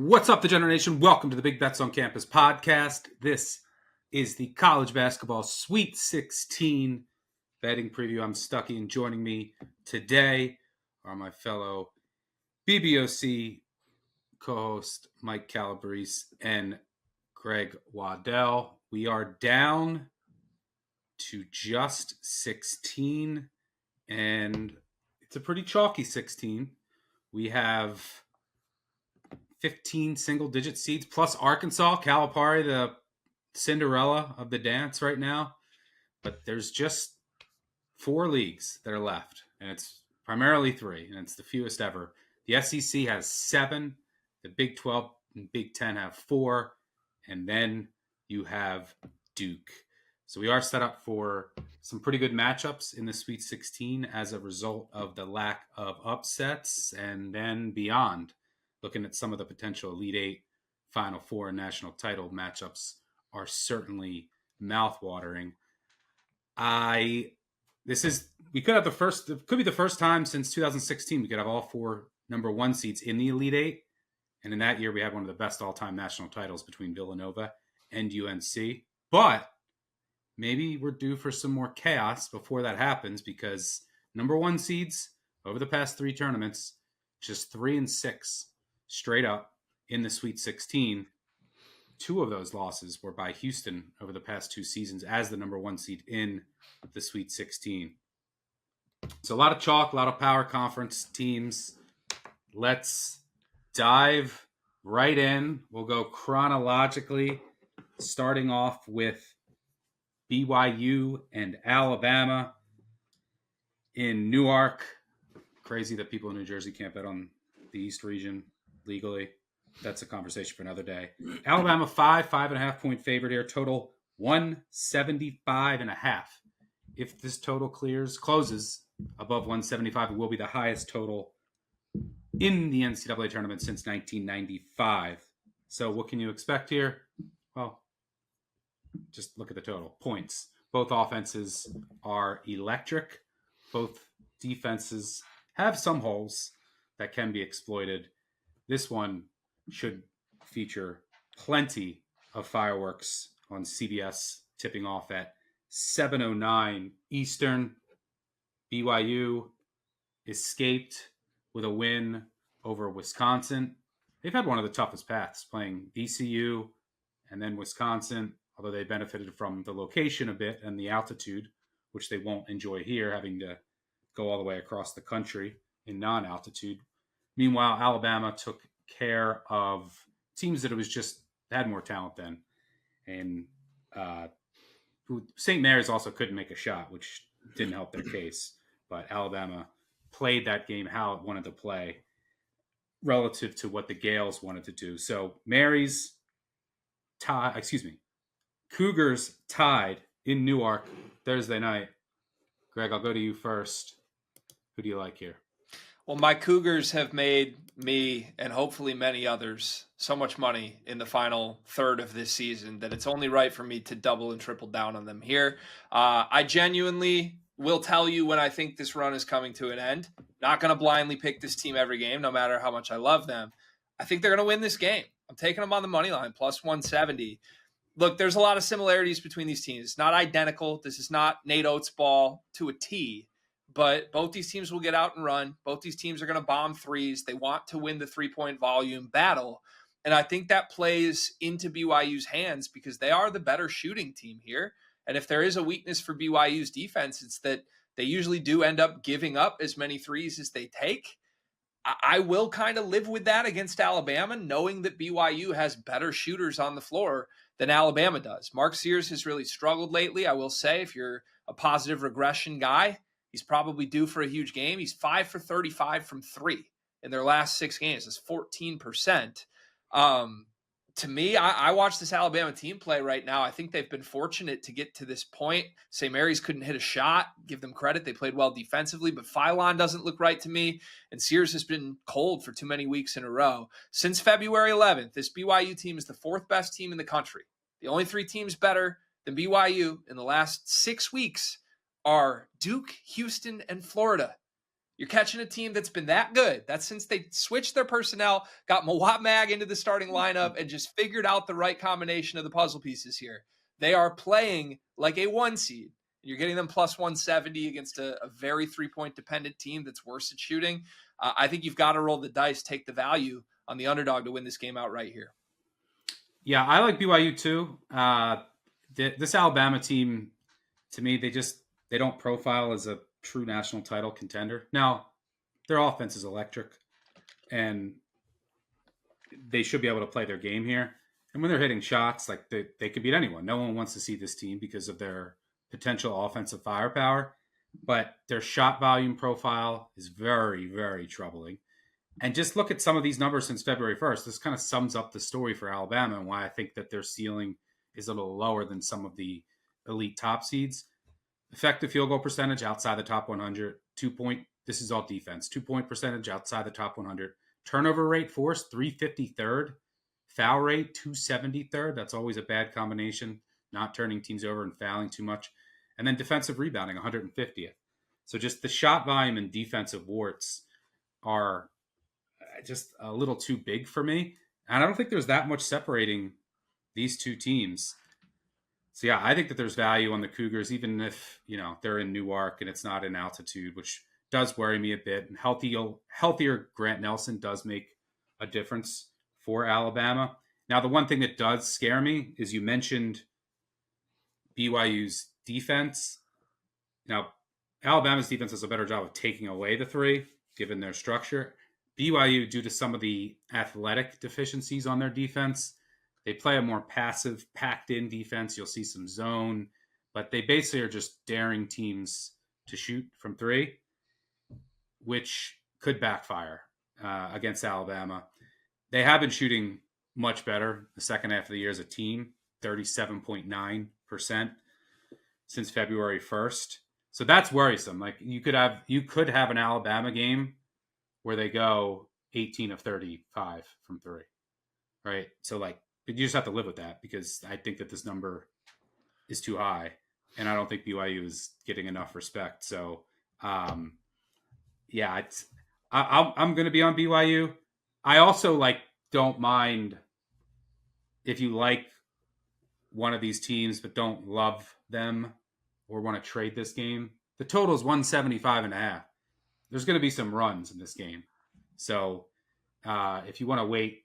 What's up, the generation? Welcome to the Big Bets on Campus podcast. This is the college basketball Sweet 16 betting preview. I'm Stuckey, and joining me today are my fellow BBOC co-host Mike Calabrese and Greg Waddell. We are down to just 16, and it's a pretty chalky 16. We have 15 single-digit seeds, plus Arkansas, Calipari, the Cinderella of the dance right now. But there's just 4 leagues that are left, and it's primarily 3, and it's the fewest ever. The SEC has 7, the Big 12 and Big 10 have 4, and then you have Duke. So we are set up for some pretty good matchups in the Sweet 16 as a result of the lack of upsets, and then beyond. Looking at some of the potential Elite Eight, Final Four, and national title matchups are certainly mouthwatering. It could be the first time since 2016 we could have all 4 number 1 seeds in the Elite Eight. And in that year, we had one of the best all-time national titles between Villanova and UNC. But maybe we're due for some more chaos before that happens, because number 1 seeds over the past 3 tournaments, just 3 and 6 straight up in the Sweet 16. 2 of those losses were by Houston over the past 2 seasons as the number 1 seed in the Sweet 16. So a lot of chalk, a lot of power conference teams. Let's dive right in. We'll go chronologically, starting off with BYU and Alabama in Newark. Crazy that people in New Jersey can't bet on the East region legally. That's a conversation for another day. Alabama 5.5 point favorite here. Total 175.5. If this total closes above 175, it will be the highest total in the NCAA tournament since 1995. So what can you expect here? Well, just look at the total points. Both offenses are electric. Both defenses have some holes that can be exploited. This one should feature plenty of fireworks on CBS, tipping off at 7:09 Eastern. BYU escaped with a win over Wisconsin. They've had one of the toughest paths, playing VCU and then Wisconsin, although they benefited from the location a bit and the altitude, which they won't enjoy here, having to go all the way across the country in non-altitude. Meanwhile, Alabama took care of teams that had more talent than. And St. Mary's also couldn't make a shot, which didn't help their case. But Alabama played that game how it wanted to play relative to what the Gales wanted to do. So Cougars tied in Newark Thursday night. Greg, I'll go to you first. Who do you like here? Well, my Cougars have made me and hopefully many others so much money in the final third of this season that it's only right for me to double and triple down on them here. I genuinely will tell you when I think this run is coming to an end. Not going to blindly pick this team every game, no matter how much I love them. I think they're going to win this game. I'm taking them on the money line, plus 170. Look, there's a lot of similarities between these teams. It's not identical. This is not Nate Oates ball to a T. But both these teams will get out and run. Both these teams are going to bomb threes. They want to win the 3-point volume battle. And I think that plays into BYU's hands because they are the better shooting team here. And if there is a weakness for BYU's defense, it's that they usually do end up giving up as many threes as they take. I will kind of live with that against Alabama, knowing that BYU has better shooters on the floor than Alabama does. Mark Sears has really struggled lately. I will say, if you're a positive regression guy, he's probably due for a huge game. He's 5 for 35 from 3 in their last 6 games. That's 14%. To me, I watch this Alabama team play right now. I think they've been fortunate to get to this point. St. Mary's couldn't hit a shot. Give them credit. They played well defensively, but Phylon doesn't look right to me. And Sears has been cold for too many weeks in a row. Since February 11th, this BYU team is the 4th best team in the country. The only 3 teams better than BYU in the last 6 weeks are Duke, Houston, and Florida. You're catching a team that's been that good. That's since they switched their personnel, got Mawat Mag into the starting lineup, and just figured out the right combination of the puzzle pieces here. They are playing like a 1 seed. You're getting them plus 170 against a very 3-point dependent team that's worse at shooting. I think you've got to roll the dice, take the value on the underdog to win this game outright here. Yeah, I like BYU too. This Alabama team, to me, they don't profile as a true national title contender. Now, their offense is electric, and they should be able to play their game here. And when they're hitting shots, like they could beat anyone. No one wants to see this team because of their potential offensive firepower, but their shot volume profile is very, very troubling. And just look at some of these numbers since February 1st. This kind of sums up the story for Alabama and why I think that their ceiling is a little lower than some of the elite top seeds. Effective field goal percentage outside the top 100. This is all defense. 2-point percentage outside the top 100. Turnover rate forced, 353rd. Foul rate, 273rd. That's always a bad combination, not turning teams over and fouling too much. And then defensive rebounding, 150th. So just the shot volume and defensive warts are just a little too big for me. And I don't think there's that much separating these two teams. So yeah, I think that there's value on the Cougars, even if, they're in Newark and it's not in altitude, which does worry me a bit. And healthier Grant Nelson does make a difference for Alabama. Now, the one thing that does scare me is you mentioned BYU's defense. Now, Alabama's defense does a better job of taking away the three, given their structure. BYU, due to some of the athletic deficiencies on their defense, they play a more passive, packed-in defense. You'll see some zone, but they basically are just daring teams to shoot from three, which could backfire against Alabama. They have been shooting much better the second half of the year as a team, 37.9% since February 1st. So that's worrisome. Like you could have an Alabama game where they go 18 of 35 from three, right? So you just have to live with that because I think that this number is too high, and I don't think BYU is getting enough respect. So, I'm going to be on BYU. I also don't mind if you like one of these teams but don't love them or want to trade this game. The total is 175.5. There's going to be some runs in this game. So if you want to wait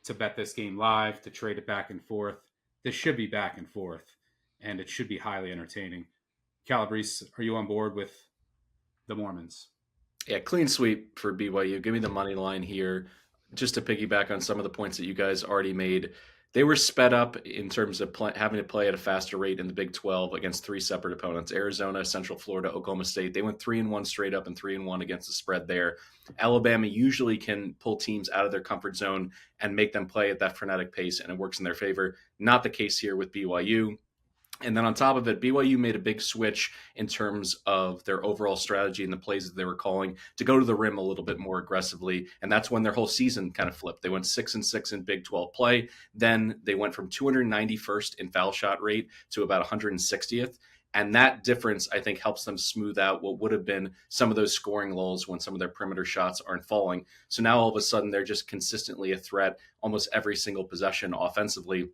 to bet this game live, to trade it back and forth, this should be back and forth, and it should be highly entertaining. Calabrese, are you on board with the Mormons? Yeah, clean sweep for BYU. Give me the money line here. Just to piggyback on some of the points that you guys already made, they were sped up in terms of having to play at a faster rate in the Big 12 against three separate opponents: Arizona, Central Florida, Oklahoma State. They went 3-1 straight up and 3-1 against the spread there. Alabama usually can pull teams out of their comfort zone and make them play at that frenetic pace, and it works in their favor. Not the case here with BYU. And then on top of it, BYU made a big switch in terms of their overall strategy and the plays that they were calling to go to the rim a little bit more aggressively. And that's when their whole season kind of flipped. They went 6-6 in Big 12 play. Then they went from 291st in foul shot rate to about 160th. And that difference, I think, helps them smooth out what would have been some of those scoring lulls when some of their perimeter shots aren't falling. So now all of a sudden, they're just consistently a threat almost every single possession offensively.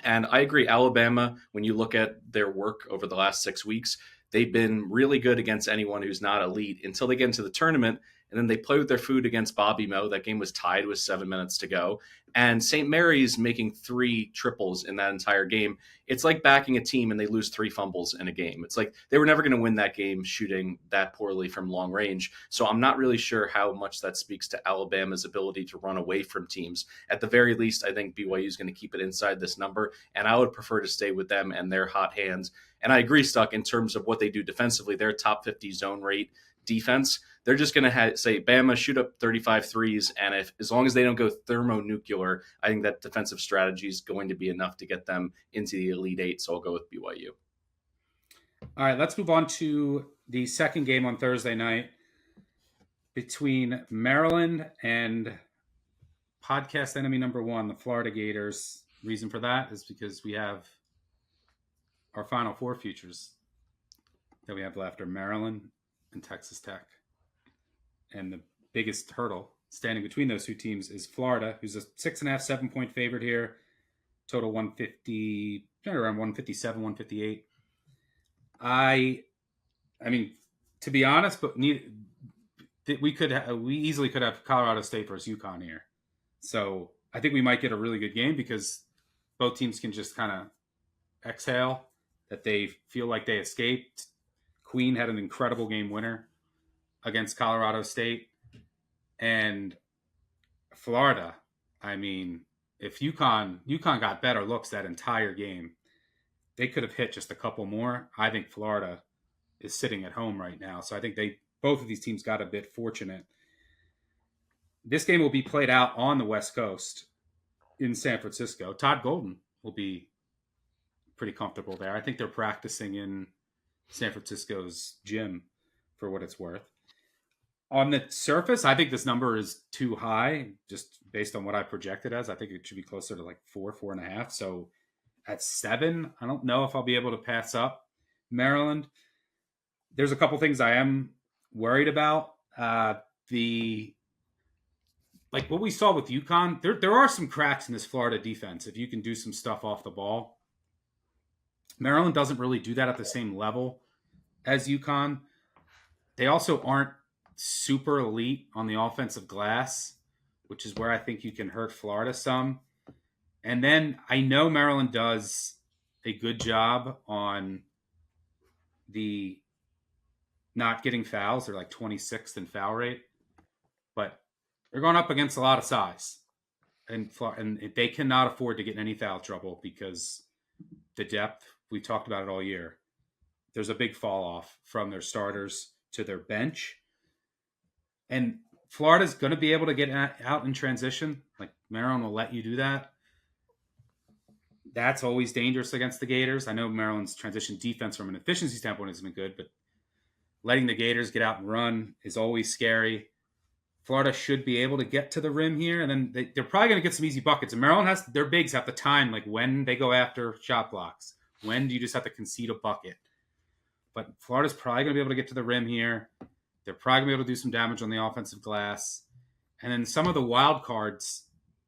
And I agree, Alabama, when you look at their work over the last 6 weeks, they've been really good against anyone who's not elite until they get into the tournament. And then they play with their food against Bobby Mo. That game was tied with 7 minutes to go. And St. Mary's making 3 triples in that entire game. It's like backing a team and they lose 3 fumbles in a game. It's like they were never going to win that game shooting that poorly from long range. So I'm not really sure how much that speaks to Alabama's ability to run away from teams. At the very least, I think BYU is going to keep it inside this number. And I would prefer to stay with them and their hot hands. And I agree, Stuck, in terms of what they do defensively, their top 50 zone rate defense. They're just going to say, Bama, shoot up 35 threes, and as long as they don't go thermonuclear, I think that defensive strategy is going to be enough to get them into the Elite Eight, so I'll go with BYU. All right, let's move on to the second game on Thursday night between Maryland and podcast enemy number 1, the Florida Gators. Reason for that is because we have our Final Four futures that we have left are Maryland and Texas Tech. and the biggest hurdle standing between those two teams is Florida, who's a 6.5, 7-point favorite here. Total 150, around 157, 158. I mean, to be honest, but we easily could have Colorado State versus UConn here. So I think we might get a really good game because both teams can just kind of exhale that they feel like they escaped. Queen had an incredible game winner against Colorado State. And Florida, I mean, if UConn got better looks that entire game, they could have hit just a couple more. I think Florida is sitting at home right now. So I think both of these teams got a bit fortunate. This game will be played out on the West Coast in San Francisco. Todd Golden will be pretty comfortable there. I think they're practicing in San Francisco's gym for what it's worth. On the surface, I think this number is too high, just based on what I projected as. I think it should be closer to like 4.5. So at 7, I don't know if I'll be able to pass up Maryland. There's a couple things I am worried about. Like what we saw with UConn, there are some cracks in this Florida defense if you can do some stuff off the ball. Maryland doesn't really do that at the same level as UConn. They also aren't super elite on the offensive glass, which is where I think you can hurt Florida some. And then I know Maryland does a good job on the not getting fouls. They're like 26th in foul rate, but they're going up against a lot of size, and they cannot afford to get in any foul trouble because the depth, we talked about it all year. There's a big fall off from their starters to their bench. And Florida's going to be able to get out in transition. Like Maryland will let you do that. That's always dangerous against the Gators. I know Maryland's transition defense from an efficiency standpoint hasn't been good, but letting the Gators get out and run is always scary. Florida should be able to get to the rim here, and then they're probably going to get some easy buckets. And Maryland their bigs have the time, like when they go after shot blocks. When do you just have to concede a bucket? But Florida's probably going to be able to get to the rim here. They're probably going to be able to do some damage on the offensive glass. And then some of the wild cards,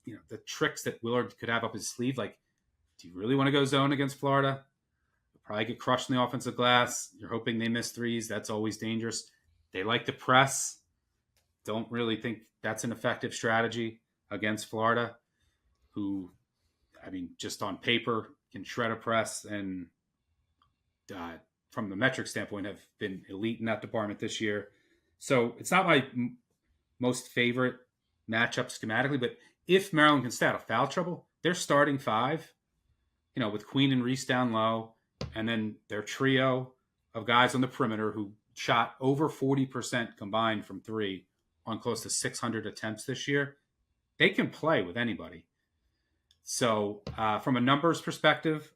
the tricks that Willard could have up his sleeve, like, do you really want to go zone against Florida? You'll probably get crushed in the offensive glass. You're hoping they miss threes. That's always dangerous. They like to press. Don't really think that's an effective strategy against Florida, who, I mean, just on paper can shred a press and from the metric standpoint have been elite in that department this year. So it's not my most favorite matchup schematically, but if Maryland can stay out of foul trouble, they're starting 5, with Queen and Reese down low, and then their trio of guys on the perimeter who shot over 40% combined from 3 on close to 600 attempts this year. They can play with anybody. So from a numbers perspective,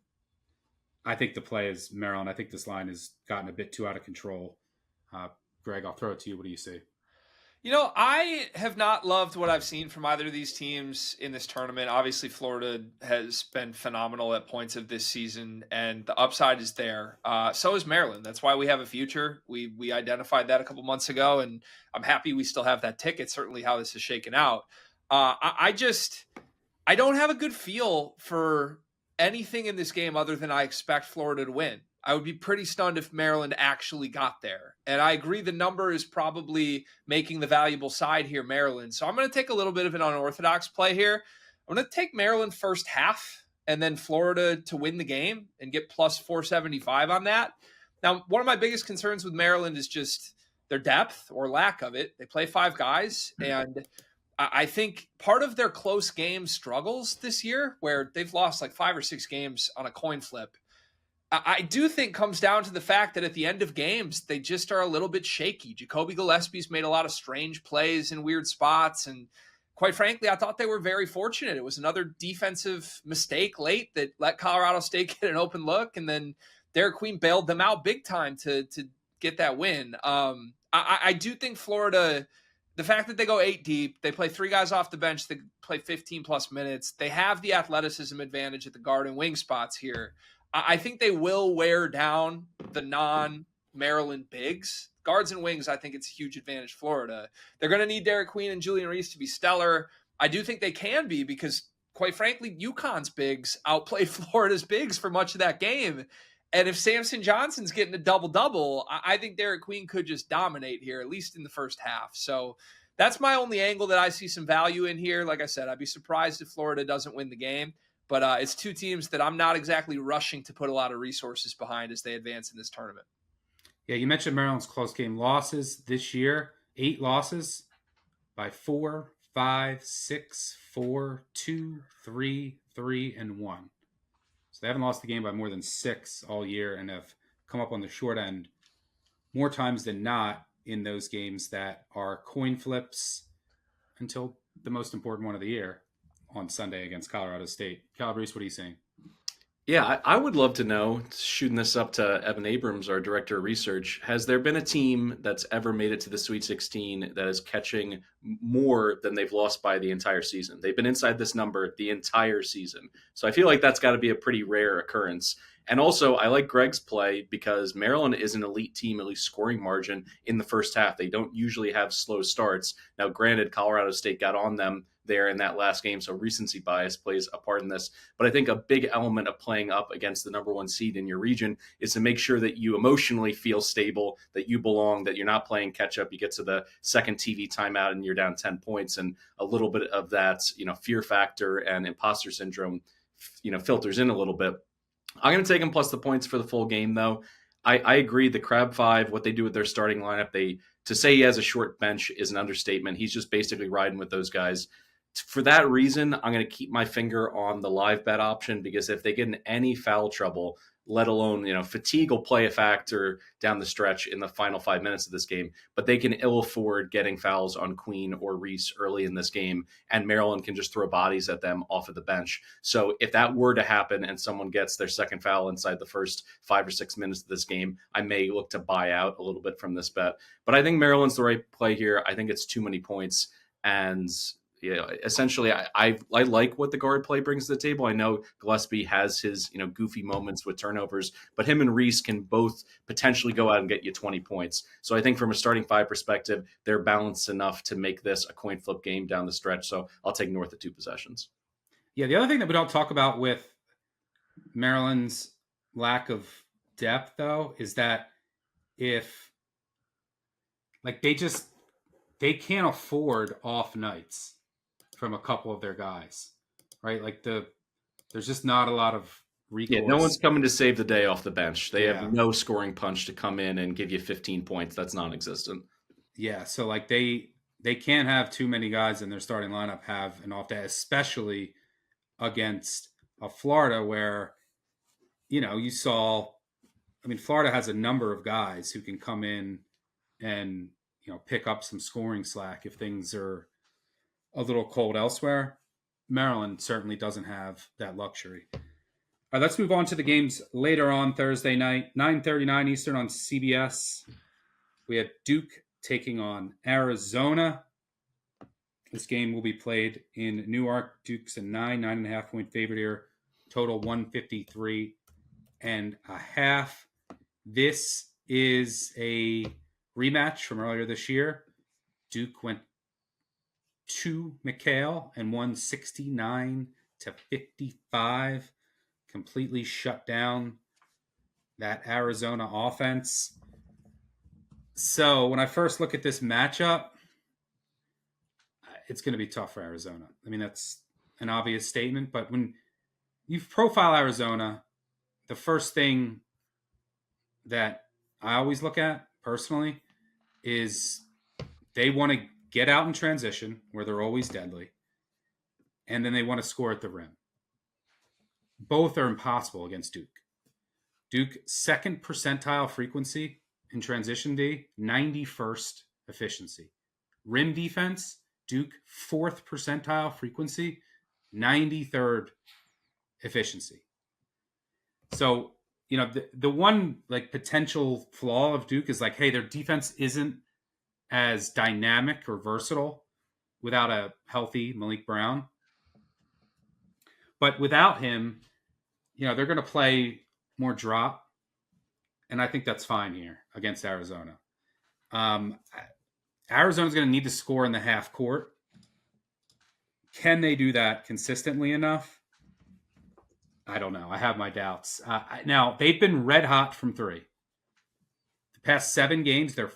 I think the play is Maryland. I think this line has gotten a bit too out of control. Greg, I'll throw it to you. What do you see? I have not loved what I've seen from either of these teams in this tournament. Obviously, Florida has been phenomenal at points of this season, and the upside is there. So is Maryland. That's why we have a future. We identified that a couple months ago, and I'm happy we still have that ticket, certainly how this is shaken out. I don't have a good feel for anything in this game other than I expect Florida to win. I would be pretty stunned if Maryland actually got there. And I agree the number is probably making the valuable side here, Maryland. So I'm going to take a little bit of an unorthodox play here. I'm going to take Maryland first half and then Florida to win the game and get plus 475 on that. Now, one of my biggest concerns with Maryland is just their depth or lack of it. They play 5 guys, and I think part of their close game struggles this year, where they've lost like 5 or 6 games on a coin flip, I do think comes down to the fact that at the end of games, they just are a little bit shaky. Jacoby Gillespie's made a lot of strange plays in weird spots. And quite frankly, I thought they were very fortunate. It was another defensive mistake late that let Colorado State get an open look. And then Derek Queen bailed them out big time to get that win. I do think Florida, the fact that they go 8 deep, they play 3 guys off the bench, they play 15 plus minutes. They have the athleticism advantage at the guard and wing spots here. I think they will wear down the non-Maryland bigs, guards and wings, I think it's a huge advantage Florida. They're going to need Derek Queen and Julian Reese to be stellar. I do think they can be because, quite frankly, UConn's bigs outplayed Florida's bigs for much of that game. And if Samson Johnson's getting a double-double, I think Derek Queen could just dominate here, at least in the first half. So that's my only angle that I see some value in here. Like I said, I'd be surprised if Florida doesn't win the game. But it's two teams that I'm not exactly rushing to put a lot of resources behind as they advance in this tournament. Yeah, you mentioned Maryland's close game losses this year. 8 losses by 4, 5, 6, 4, 2, 3, 3, and 1. So they haven't lost the game by more than 6 all year and have come up on the short end more times than not in those games that are coin flips until the most important one of the year on Sunday against Colorado State. Calabrese, what are you saying? Yeah, I would love to know, shooting this up to Evan Abrams, our director of research, has there been a team that's ever made it to the Sweet 16 that is catching more than they've lost by the entire season? They've been inside this number the entire season. So I feel like that's got to be a pretty rare occurrence. And also, I like Greg's play because Maryland is an elite team, at least scoring margin in the first half. They don't usually have slow starts. Now, granted, Colorado State got on them there in that last game, so recency bias plays a part in this. But I think a big element of playing up against the number 1 seed in your region is to make sure that you emotionally feel stable, that you belong, that you're not playing catch up. You get to the second TV timeout and you're down 10 points, and a little bit of that, fear factor and imposter syndrome, filters in a little bit. I'm going to take them plus the points for the full game, though. I agree. The Crab Five, what they do with their starting lineup, to say he has a short bench is an understatement. He's just basically riding with those guys. For that reason, I'm going to keep my finger on the live bet option because if they get in any foul trouble, let alone, fatigue will play a factor down the stretch in the final 5 minutes of this game, but they can ill afford getting fouls on Queen or Reese early in this game, and Maryland can just throw bodies at them off of the bench. So if that were to happen and someone gets their second foul inside the first 5 or 6 minutes of this game, I may look to buy out a little bit from this bet. But I think Maryland's the right play here. I think it's too many points, and essentially, I like what the guard play brings to the table. I know Gillespie has his goofy moments with turnovers, but him and Reese can both potentially go out and get you 20 points. So I think from a starting 5 perspective, they're balanced enough to make this a coin flip game down the stretch. So I'll take north of 2 possessions. Yeah, the other thing that we don't talk about with Maryland's lack of depth, though, is that if they can't afford off nights from a couple of their guys, right? There's just not a lot of recourse. Yeah, no one's coming to save the day off the bench. They have no scoring punch to come in and give you 15 points. That's non-existent. Yeah, so they can't have too many guys in their starting lineup have an off day, especially against a Florida where, you saw, Florida has a number of guys who can come in and, pick up some scoring slack if things are a little cold elsewhere. Maryland certainly doesn't have that luxury. All right, let's move on to the games later on Thursday night, 9:39 Eastern on CBS. We have Duke taking on Arizona. This game will be played in Newark. Duke's a 9.5 point favorite here. Total 153.5. This is a rematch from earlier this year. Duke went to McHale and won 69-55. Completely shut down that Arizona offense. So when I first look at this matchup, it's going to be tough for Arizona. That's an obvious statement, but when you profile Arizona, the first thing that I always look at personally is they want to get out in transition where they're always deadly, and then they want to score at the rim. Both are impossible against Duke. Duke, 2nd percentile frequency in transition D, 91st efficiency. Rim defense, Duke, 4th percentile frequency, 93rd efficiency. So, the one potential flaw of Duke is hey, their defense isn't as dynamic or versatile without a healthy Malik Brown. But without him, they're going to play more drop. And I think that's fine here against Arizona. Um, Arizona's going to need to score in the half court. Can they do that consistently enough? I don't know. I have my doubts. Now, they've been red hot from three. The past 7 games, they're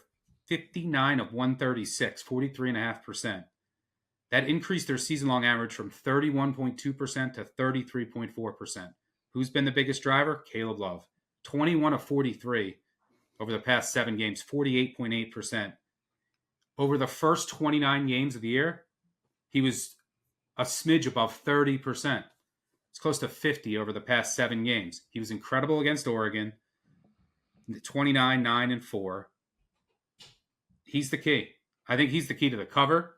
59 of 136, 43.5%. That increased their season-long average from 31.2% to 33.4%. Who's been the biggest driver? Caleb Love. 21 of 43 over the past 7 games, 48.8%. Over the first 29 games of the year, he was a smidge above 30%. It's close to 50 over the past 7 games. He was incredible against Oregon, 29, 9, and 4. He's the key. I think he's the key to the cover.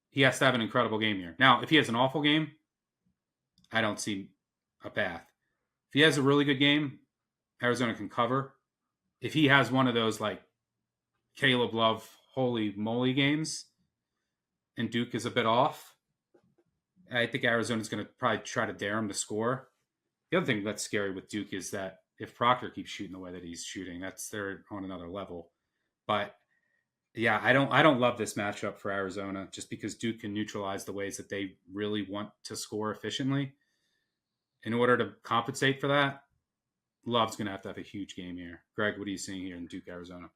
He has to have an incredible game here. Now, if he has an awful game, I don't see a path. If he has a really good game, Arizona can cover. If he has one of those like Caleb Love, holy moly games, and Duke is a bit off, I think Arizona's going to probably try to dare him to score. The other thing that's scary with Duke is that if Proctor keeps shooting the way that he's shooting, they're on another level. But yeah, I don't love this matchup for Arizona just because Duke can neutralize the ways that they really want to score efficiently. In order to compensate for that, Love's going to have a huge game here. Greg, what are you seeing here in Duke, Arizona?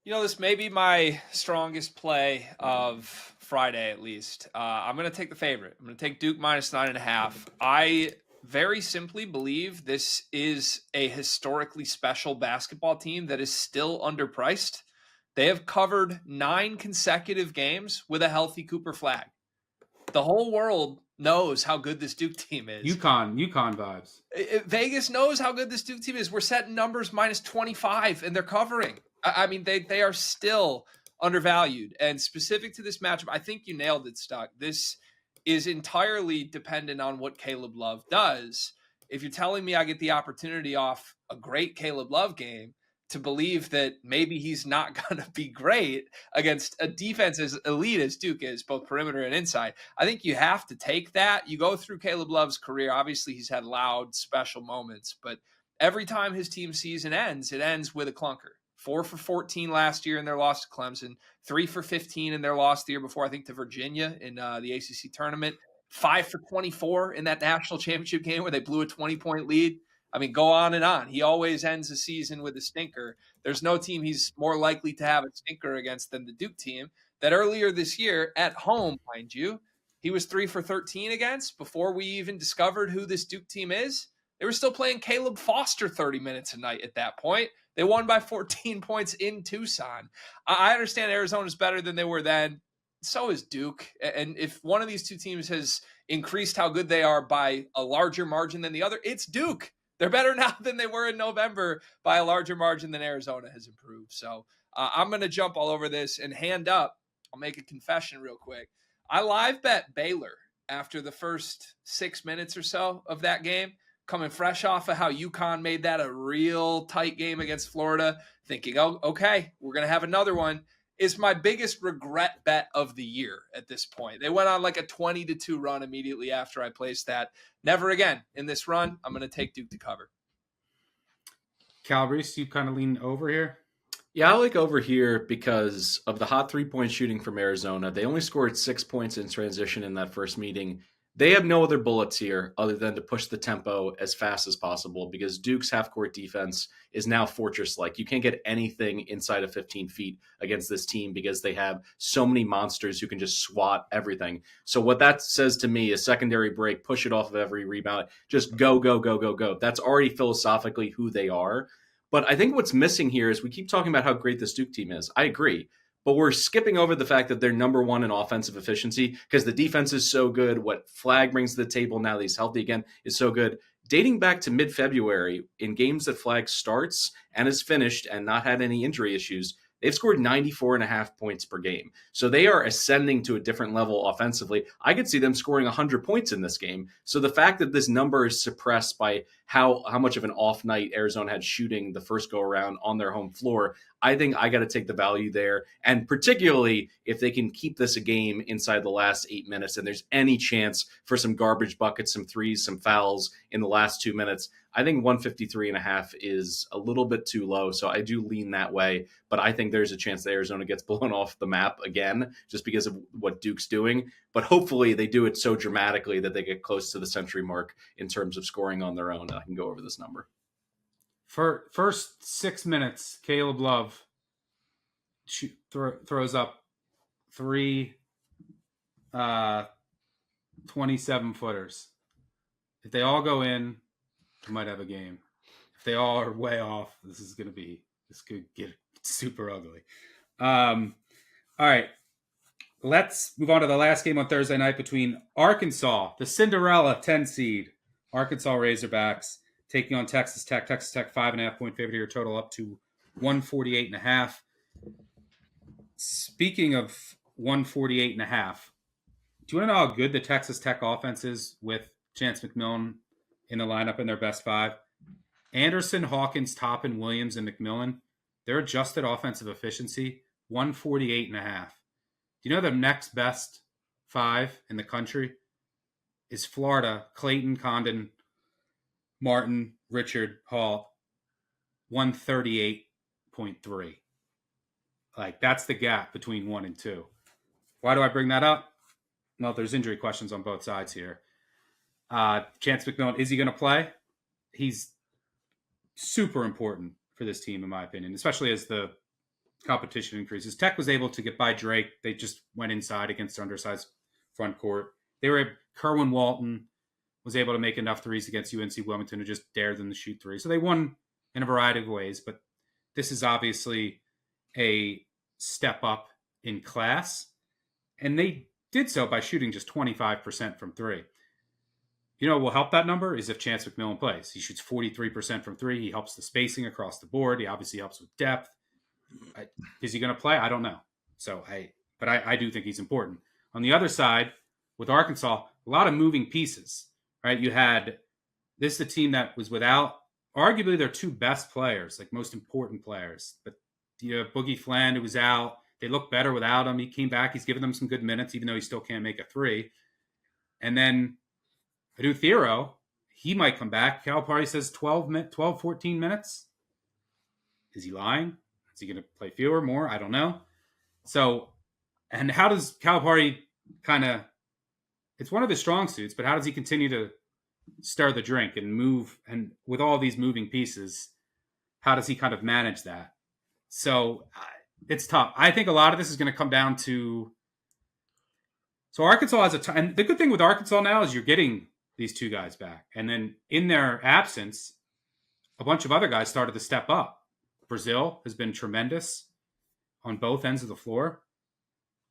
This may be my strongest play of Friday, at least. I'm going to take the favorite. I'm going to take Duke minus 9.5. I very simply believe this is a historically special basketball team that is still underpriced. They have covered 9 consecutive games with a healthy Cooper Flag. The whole world knows how good this Duke team is. UConn vibes. Vegas knows how good this Duke team is. We're setting numbers minus 25, and they're covering. I mean, they are still undervalued. And specific to this matchup, I think you nailed it, Stuck. This is entirely dependent on what Caleb Love does. If you're telling me I get the opportunity off a great Caleb Love game to believe that maybe he's not going to be great against a defense as elite as Duke is, both perimeter and inside, I think you have to take that. You go through Caleb Love's career. Obviously, he's had loud, special moments, but every time his team season ends, it ends with a clunker. 4 for 14 last year in their loss to Clemson, 3 for 15 in their loss the year before, I think, to Virginia in the ACC tournament, 5 for 24 in that national championship game where they blew a 20-point lead. I mean, go on and on. He always ends the season with a stinker. There's no team he's more likely to have a stinker against than the Duke team that earlier this year at home, mind you, he was 3 for 13 against before we even discovered who this Duke team is. They were still playing Caleb Foster 30 minutes a night at that point. They won by 14 points in Tucson. I understand Arizona's better than they were then. So is Duke. And if one of these two teams has increased how good they are by a larger margin than the other, it's Duke. They're better now than they were in November by a larger margin than Arizona has improved. So I'm going to jump all over this and hand up. I'll make a confession real quick. I live bet Baylor after the first 6 minutes or so of that game, coming fresh off of how UConn made that a real tight game against Florida, thinking, oh, okay, we're going to have another one. Is my biggest regret bet of the year at this point. They went on like a 20-2 run immediately after I placed that. Never again in this run. I'm going to take Duke to cover. Calabrese, you kind of lean over here? Yeah, I like over here because of the hot 3-point shooting from Arizona. They only scored 6 points in transition in that first meeting. They have no other bullets here other than to push the tempo as fast as possible because Duke's half-court defense is now fortress-like. You can't get anything inside of 15 feet against this team because they have so many monsters who can just swat everything. So what that says to me is secondary break, push it off of every rebound, just go, go, go, go, go. That's already philosophically who they are. But I think what's missing here is we keep talking about how great this Duke team is. I agree. But we're skipping over the fact that they're number one in offensive efficiency because the defense is so good. What Flag brings to the table now that he's healthy again is so good. Dating back to mid-February, in games that Flag starts and has finished and not had any injury issues, they've scored 94.5 points per game. So they are ascending to a different level offensively. I could see them scoring 100 points in this game. So the fact that this number is suppressed by how much of an off night Arizona had shooting the first go-around on their home floor, I think I got to take the value there. And particularly if they can keep this a game inside the last 8 minutes and there's any chance for some garbage buckets, some threes, some fouls in the last 2 minutes, I think 153.5 is a little bit too low. So I do lean that way. But I think there's a chance that Arizona gets blown off the map again just because of what Duke's doing. But hopefully they do it so dramatically that they get close to the century mark in terms of scoring on their own. I can go over this number. For first 6 minutes, Caleb Love throws up 3 27-footers. If they all go in, we might have a game. If they all are way off, this could get super ugly. All right. Let's move on to the last game on Thursday night between Arkansas, the Cinderella 10 seed, Arkansas Razorbacks, taking on Texas Tech. Texas Tech 5.5-point favorite here, total up to 148.5. Speaking of 148.5, do you want to know how good the Texas Tech offense is with Chance McMillan in the lineup in their best 5? Anderson, Hawkins, Toppin, Williams, and McMillan, their adjusted offensive efficiency, 148.5. Do you know the next best 5 in the country is Florida, Clayton, Condon, Martin, Richard, Hall, 138.3. Like, that's the gap between 1 and 2. Why do I bring that up? Well, there's injury questions on both sides here. Chance McMillan, is he going to play? He's super important for this team, in my opinion, especially as the competition increases. Tech was able to get by Drake. They just went inside against their undersized front court. Kerwin Walton was able to make enough threes against UNC Wilmington to just dare them to shoot 3. So they won in a variety of ways, but this is obviously a step up in class. And they did so by shooting just 25% from 3. You know what will help that number is if Chance McMillan plays. He shoots 43% from 3. He helps the spacing across the board. He obviously helps with depth. Is he going to play? I don't know. But I do think he's important. On the other side, with Arkansas, a lot of moving pieces, right? This is a team that was without arguably their 2 best players, like most important players. But Boogie Fland, who was out, they look better without him. He came back. He's given them some good minutes, even though he still can't make a 3. And then Adu Thero, he might come back. Calipari says 12, 14 minutes. Is he lying? Is he going to play fewer, more? I don't know. So, and how does Calipari it's one of his strong suits, but how does he continue to stir the drink and move? And with all these moving pieces, how does he kind of manage that? So it's tough. I think a lot of this is going to come down to, so Arkansas has and the good thing with Arkansas now is you're getting these 2 guys back. And then in their absence, a bunch of other guys started to step up. Brazil has been tremendous on both ends of the floor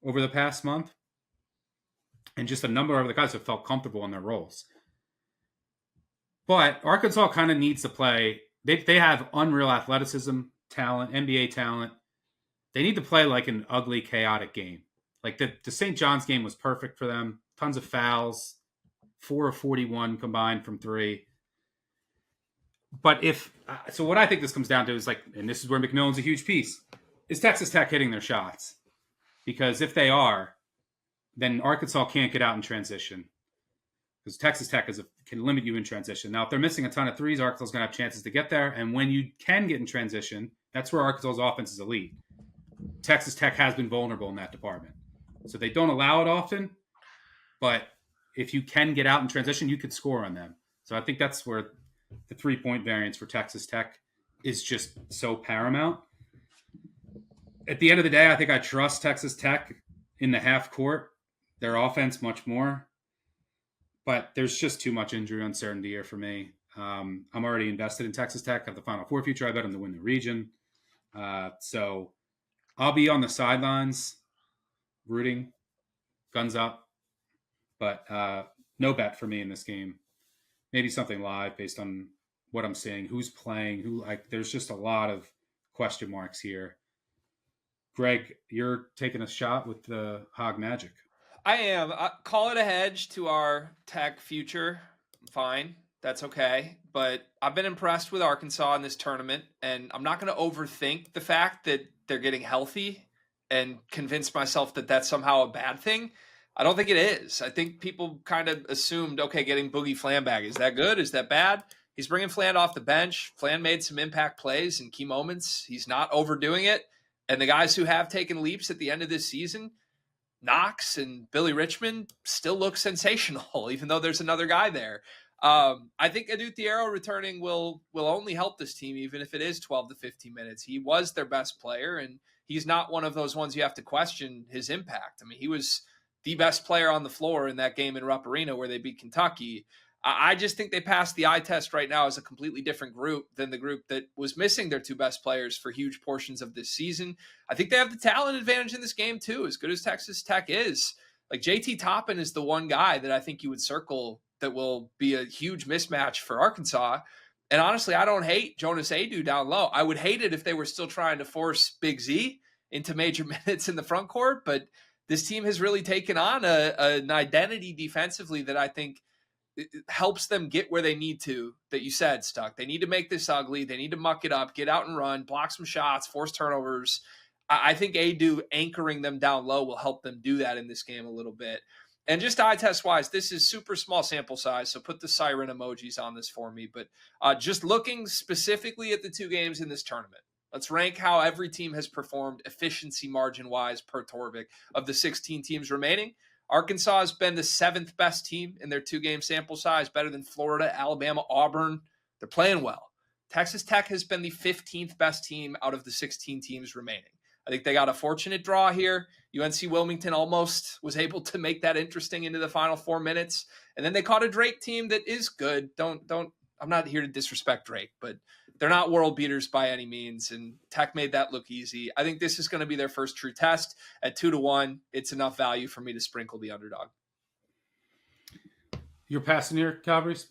over the past month. And just a number of the guys have felt comfortable in their roles. But Arkansas kind of needs to play. They have unreal athleticism, talent, NBA talent. They need to play like an ugly, chaotic game. Like the St. John's game was perfect for them. Tons of fouls, 4 of 41 combined from 3. But so what I think this comes down to is and this is where McMillan's a huge piece, is Texas Tech hitting their shots. Because if they are, then Arkansas can't get out in transition. Because Texas Tech can limit you in transition. Now, if they're missing a ton of threes, Arkansas is going to have chances to get there. And when you can get in transition, that's where Arkansas's offense is elite. Texas Tech has been vulnerable in that department. So they don't allow it often. But if you can get out in transition, you could score on them. So I think that's where the 3-point variance for Texas Tech is just so paramount. At the end of the day, I think I trust Texas Tech in the half court, their offense much more. But there's just too much injury uncertainty here for me. I'm already invested in Texas Tech. I have the Final Four future. I bet them to win the region. So I'll be on the sidelines rooting, guns up. But no bet for me in this game. Maybe something live based on what I'm seeing, who's playing, there's just a lot of question marks here. Greg, you're taking a shot with the Hog Magic. I am. Call it a hedge to our Tech future. Fine. That's okay. But I've been impressed with Arkansas in this tournament, and I'm not going to overthink the fact that they're getting healthy and convince myself that that's somehow a bad thing. I don't think it is. I think people kind of assumed, okay, getting Boogie Flan back, is that good? Is that bad? He's bringing Flan off the bench. Flan made some impact plays in key moments. He's not overdoing it. And the guys who have taken leaps at the end of this season, Knox and Billy Richmond, still look sensational, even though there's another guy there. I think Adu Thiero returning will only help this team, even if it is 12 to 15 minutes. He was their best player, and he's not one of those ones you have to question his impact. I mean, he was the best player on the floor in that game in Rupp Arena where they beat Kentucky. I just think they passed the eye test right now as a completely different group than the group that was missing their two best players for huge portions of this season. I think they have the talent advantage in this game too, as good as Texas Tech is. Like JT Toppin is the one guy that I think you would circle that will be a huge mismatch for Arkansas. And honestly, I don't hate Jonas Adu down low. I would hate it if they were still trying to force Big Z into major minutes in the front court, but this team has really taken on an identity defensively that I think helps them get where they need to, that you said, Stuck. They need to make this ugly. They need to muck it up, get out and run, block some shots, force turnovers. I think Adu anchoring them down low will help them do that in this game a little bit. And just eye test wise, this is super small sample size, so put the siren emojis on this for me. But just looking specifically at the two games in this tournament, let's rank how every team has performed efficiency margin wise per Torvik. Of the 16 teams remaining, Arkansas has been the 7th best team in their 2-game sample size, better than Florida, Alabama, Auburn. They're playing well. Texas Tech has been the 15th best team out of the 16 teams remaining. I think they got a fortunate draw here. UNC Wilmington almost was able to make that interesting into the final 4 minutes. And then they caught a Drake team that is good. I'm not here to disrespect Drake, but they're not world beaters by any means. And Tech made that look easy. I think this is going to be their first true test at 2-1. It's enough value for me to sprinkle the underdog. You're passing here, Calabrese?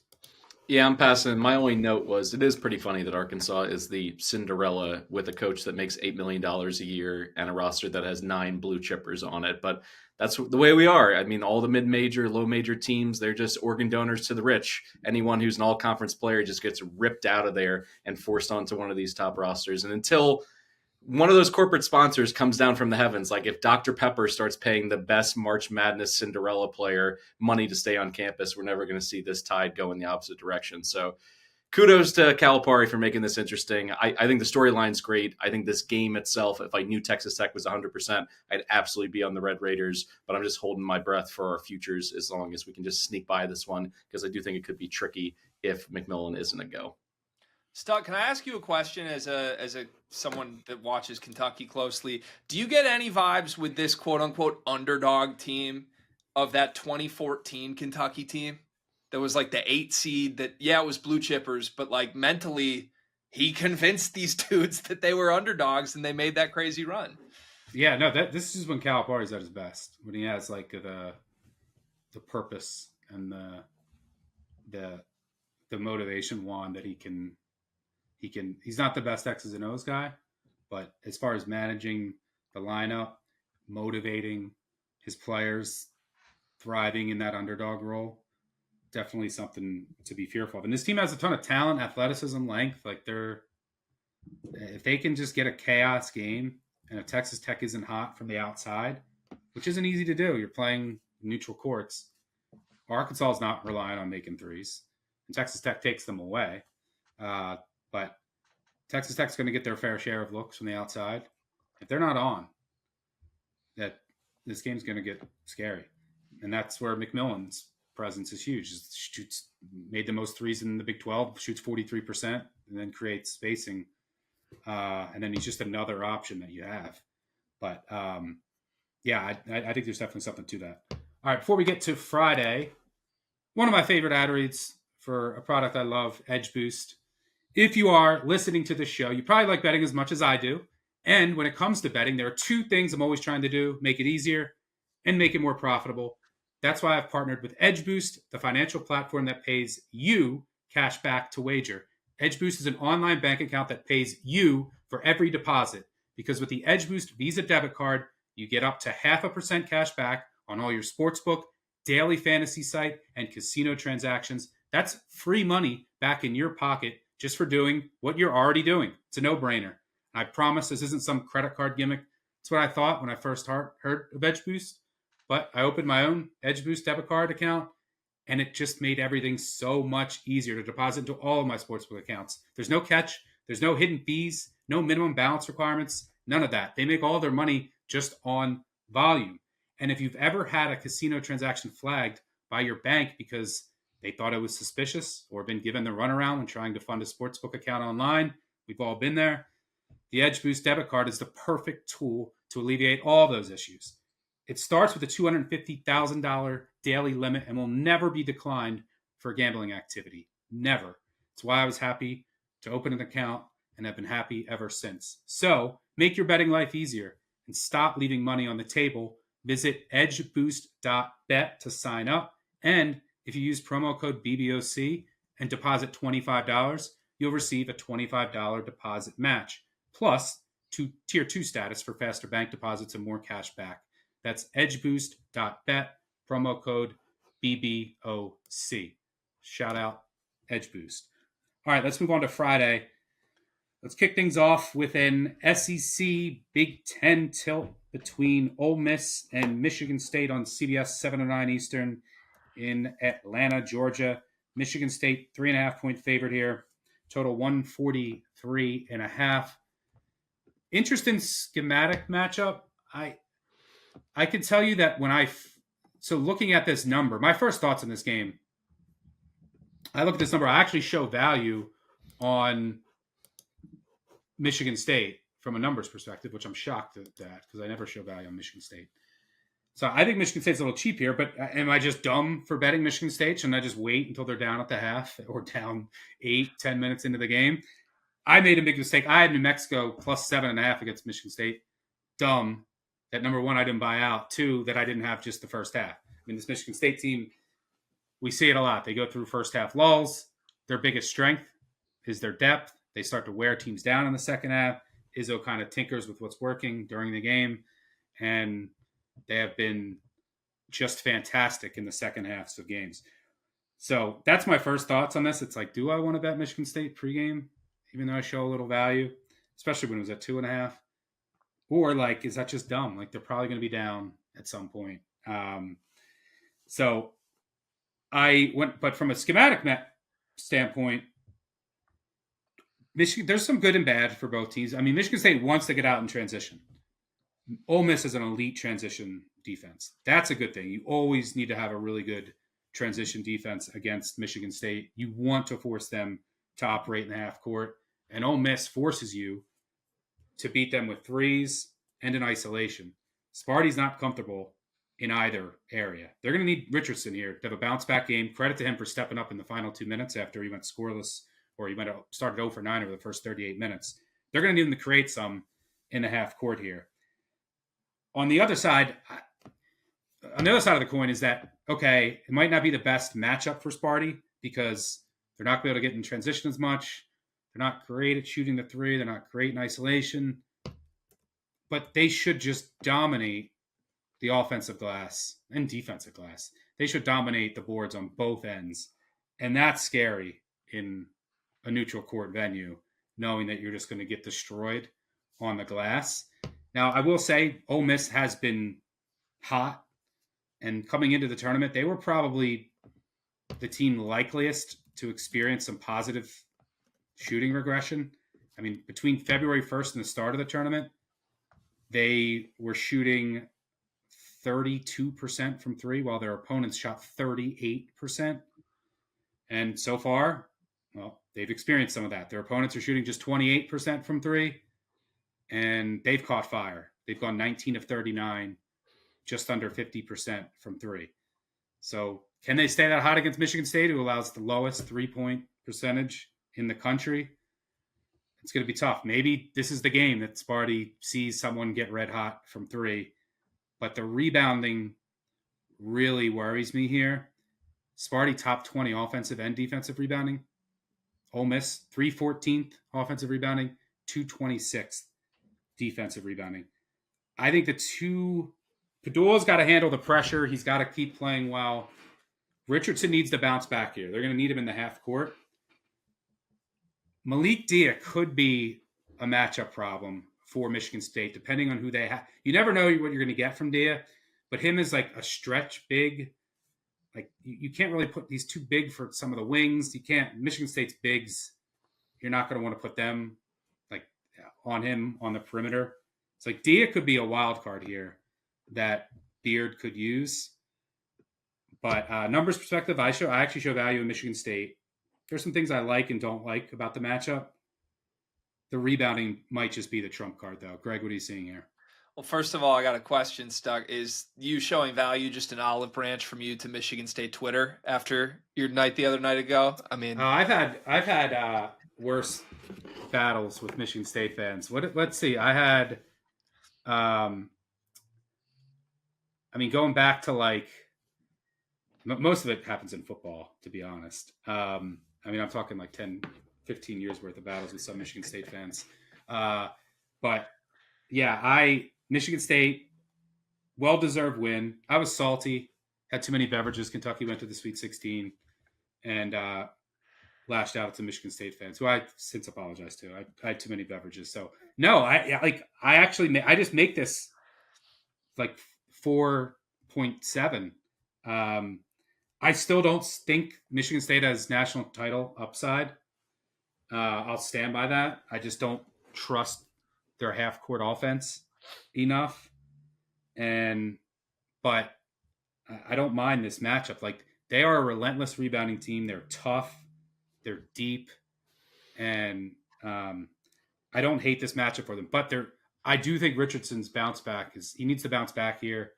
Yeah, I'm passing. My only note was it is pretty funny that Arkansas is the Cinderella with a coach that makes $8 million a year and a roster that has 9 blue chippers on it. But that's the way we are. I mean, all the mid-major, low-major teams, they're just organ donors to the rich. Anyone who's an all-conference player just gets ripped out of there and forced onto one of these top rosters. And until one of those corporate sponsors comes down from the heavens, like if Dr. Pepper starts paying the best March Madness Cinderella player money to stay on campus, we're never going to see this tide go in the opposite direction. So kudos to Calipari for making this interesting. I think the storyline's great. I think this game itself, if I knew Texas Tech was 100%, I'd absolutely be on the Red Raiders, but I'm just holding my breath for our futures as long as we can just sneak by this one, because I do think it could be tricky if McMillan isn't a go. Stuck, can I ask you a question as a someone that watches Kentucky closely? Do you get any vibes with this quote unquote underdog team of that 2014 Kentucky team that was like the 8 seed that, yeah, it was blue chippers, but like mentally he convinced these dudes that they were underdogs and they made that crazy run? Yeah, no, this is when Calipari's at his best, when he has like the purpose and the motivation wand that he's not the best X's and O's guy, but as far as managing the lineup, motivating his players, thriving in that underdog role, definitely something to be fearful of. And this team has a ton of talent, athleticism, length. Like if they can just get a chaos game, and if Texas Tech isn't hot from the outside, which isn't easy to do, you're playing neutral courts. Arkansas is not relying on making threes, and Texas Tech takes them away. But Texas Tech's going to get their fair share of looks from the outside. If they're not on, that this game's going to get scary. And that's where McMillan's presence is huge. Made the most threes in the Big 12, shoots 43%, and then creates spacing. And then he's just another option that you have. But, yeah, I think there's definitely something to that. All right, before we get to Friday, one of my favorite ad reads for a product I love, Edgeboost. If you are listening to this show, you probably like betting as much as I do. And when it comes to betting, there are 2 things I'm always trying to do: make it easier and make it more profitable. That's why I've partnered with Edgeboost, the financial platform that pays you cash back to wager. Edgeboost is an online bank account that pays you for every deposit, because with the Edgeboost Visa debit card, you get up to 0.5% cash back on all your sportsbook, daily fantasy site, and casino transactions. That's free money back in your pocket just for doing what you're already doing. It's a no-brainer. I promise this isn't some credit card gimmick. It's what I thought when I first heard of Edgeboost. But I opened my own Edgeboost debit card account, and it just made everything so much easier to deposit into all of my sportsbook accounts. There's no catch. There's no hidden fees, no minimum balance requirements, none of that. They make all their money just on volume. And if you've ever had a casino transaction flagged by your bank because they thought it was suspicious or been given the runaround when trying to fund a sportsbook account online, we've all been there. The Edgeboost debit card is the perfect tool to alleviate all those issues. It starts with a $250,000 daily limit and will never be declined for gambling activity. Never. It's why I was happy to open an account and have been happy ever since. So make your betting life easier and stop leaving money on the table. Visit Edgeboost.bet to sign up. And if you use promo code BBOC and deposit $25, you'll receive a $25 deposit match, plus Tier 2 status for faster bank deposits and more cash back. That's Edgeboost.bet, promo code BBOC. Shout out Edgeboost. All right, let's move on to Friday. Let's kick things off with an SEC Big Ten tilt between Ole Miss and Michigan State on CBS 7:09 Eastern in Atlanta, Georgia. Michigan State 3.5-point favorite here. Total 143.5. Interesting schematic matchup. I can tell you that so looking at this number, my first thoughts on this game, I look at this number, I actually show value on Michigan State from a numbers perspective, which I'm shocked at that because I never show value on Michigan State. So I think Michigan State's a little cheap here, but am I just dumb for betting Michigan State? Shouldn't I just wait until they're down at the half or down 8-10 minutes into the game? I made a big mistake. I had New Mexico plus 7.5 against Michigan State. Dumb. That number one, I didn't buy out. Two, that I didn't have just the first half. I mean, this Michigan State team, we see it a lot. They go through first half lulls. Their biggest strength is their depth. They start to wear teams down in the second half. Izzo kind of tinkers with what's working during the game. And they have been just fantastic in the second halves of games. So that's my first thoughts on this. It's like, do I want to bet Michigan State pregame, even though I show a little value, especially when it was at 2.5? Or like, is that just dumb? Like they're probably going to be down at some point. So I went, but from a schematic standpoint, Michigan, there's some good and bad for both teams. I mean, Michigan State wants to get out in transition. Ole Miss is an elite transition defense. That's a good thing. You always need to have a really good transition defense against Michigan State. You want to force them to operate in the half court, and Ole Miss forces you to beat them with threes and in isolation. Sparty's not comfortable in either area. They're going to need Richardson here to have a bounce-back game. Credit to him for stepping up in the final 2 minutes after he went scoreless, or he started 0 for 9 over the first 38 minutes. They're going to need him to create some in the half court here. On the other side of the coin is that, okay, it might not be the best matchup for Sparty because they're not going to be able to get in transition as much. They're not great at shooting the three. They're not great in isolation. But they should just dominate the offensive glass and defensive glass. They should dominate the boards on both ends. And that's scary in a neutral court venue, knowing that you're just going to get destroyed on the glass. Now, I will say Ole Miss has been hot. And coming into the tournament, they were probably the team likeliest to experience some positive shooting regression. I mean, between February 1st and the start of the tournament, they were shooting 32% from three, while their opponents shot 38%. And so far, well, they've experienced some of that. Their opponents are shooting just 28% from three, and they've caught fire. They've gone 19 of 39, just under 50% from three. So can they stay that hot against Michigan State, who allows the lowest three-point percentage in the country? It's going to be tough. Maybe this is the game that Sparty sees someone get red hot from three, but the rebounding really worries me here. Sparty top 20 offensive and defensive rebounding. Ole Miss 314th offensive rebounding, 226th defensive rebounding. I think Padua's got to handle the pressure. He's got to keep playing well. Richardson needs to bounce back here. They're going to need him in the half court. Malik Dia could be a matchup problem for Michigan State, depending on who they have. You never know what you're going to get from Dia, but him is like a stretch big. Like you can't really put these too big for some of the wings. You can't. Michigan State's bigs, you're not going to want to put them like on him on the perimeter. It's like Dia could be a wild card here that Beard could use. But numbers perspective, I actually show value in Michigan State. There's some things I like and don't like about the matchup. The rebounding might just be the trump card, though. Greg, what are you seeing here? Well, first of all, I got a question, Stuck. Is you showing value just an olive branch from you to Michigan State Twitter after your night the other night ago? I mean, I've had worse battles with Michigan State fans. Let's see. I had, going back to like most of it happens in football, to be honest. I'm talking like 10, 15 years worth of battles with some Michigan State fans. But yeah, Michigan State, well-deserved win. I was salty, had too many beverages. Kentucky went to the Sweet 16 and lashed out to Michigan State fans, who I since apologized to. I had too many beverages. So no, I just make this like 4.7. I still don't think Michigan State has national title upside. I'll stand by that. I just don't trust their half-court offense enough. But I don't mind this matchup. Like, they are a relentless rebounding team. They're tough. They're deep. And I don't hate this matchup for them. But I do think Richardson's bounce back he needs to bounce back here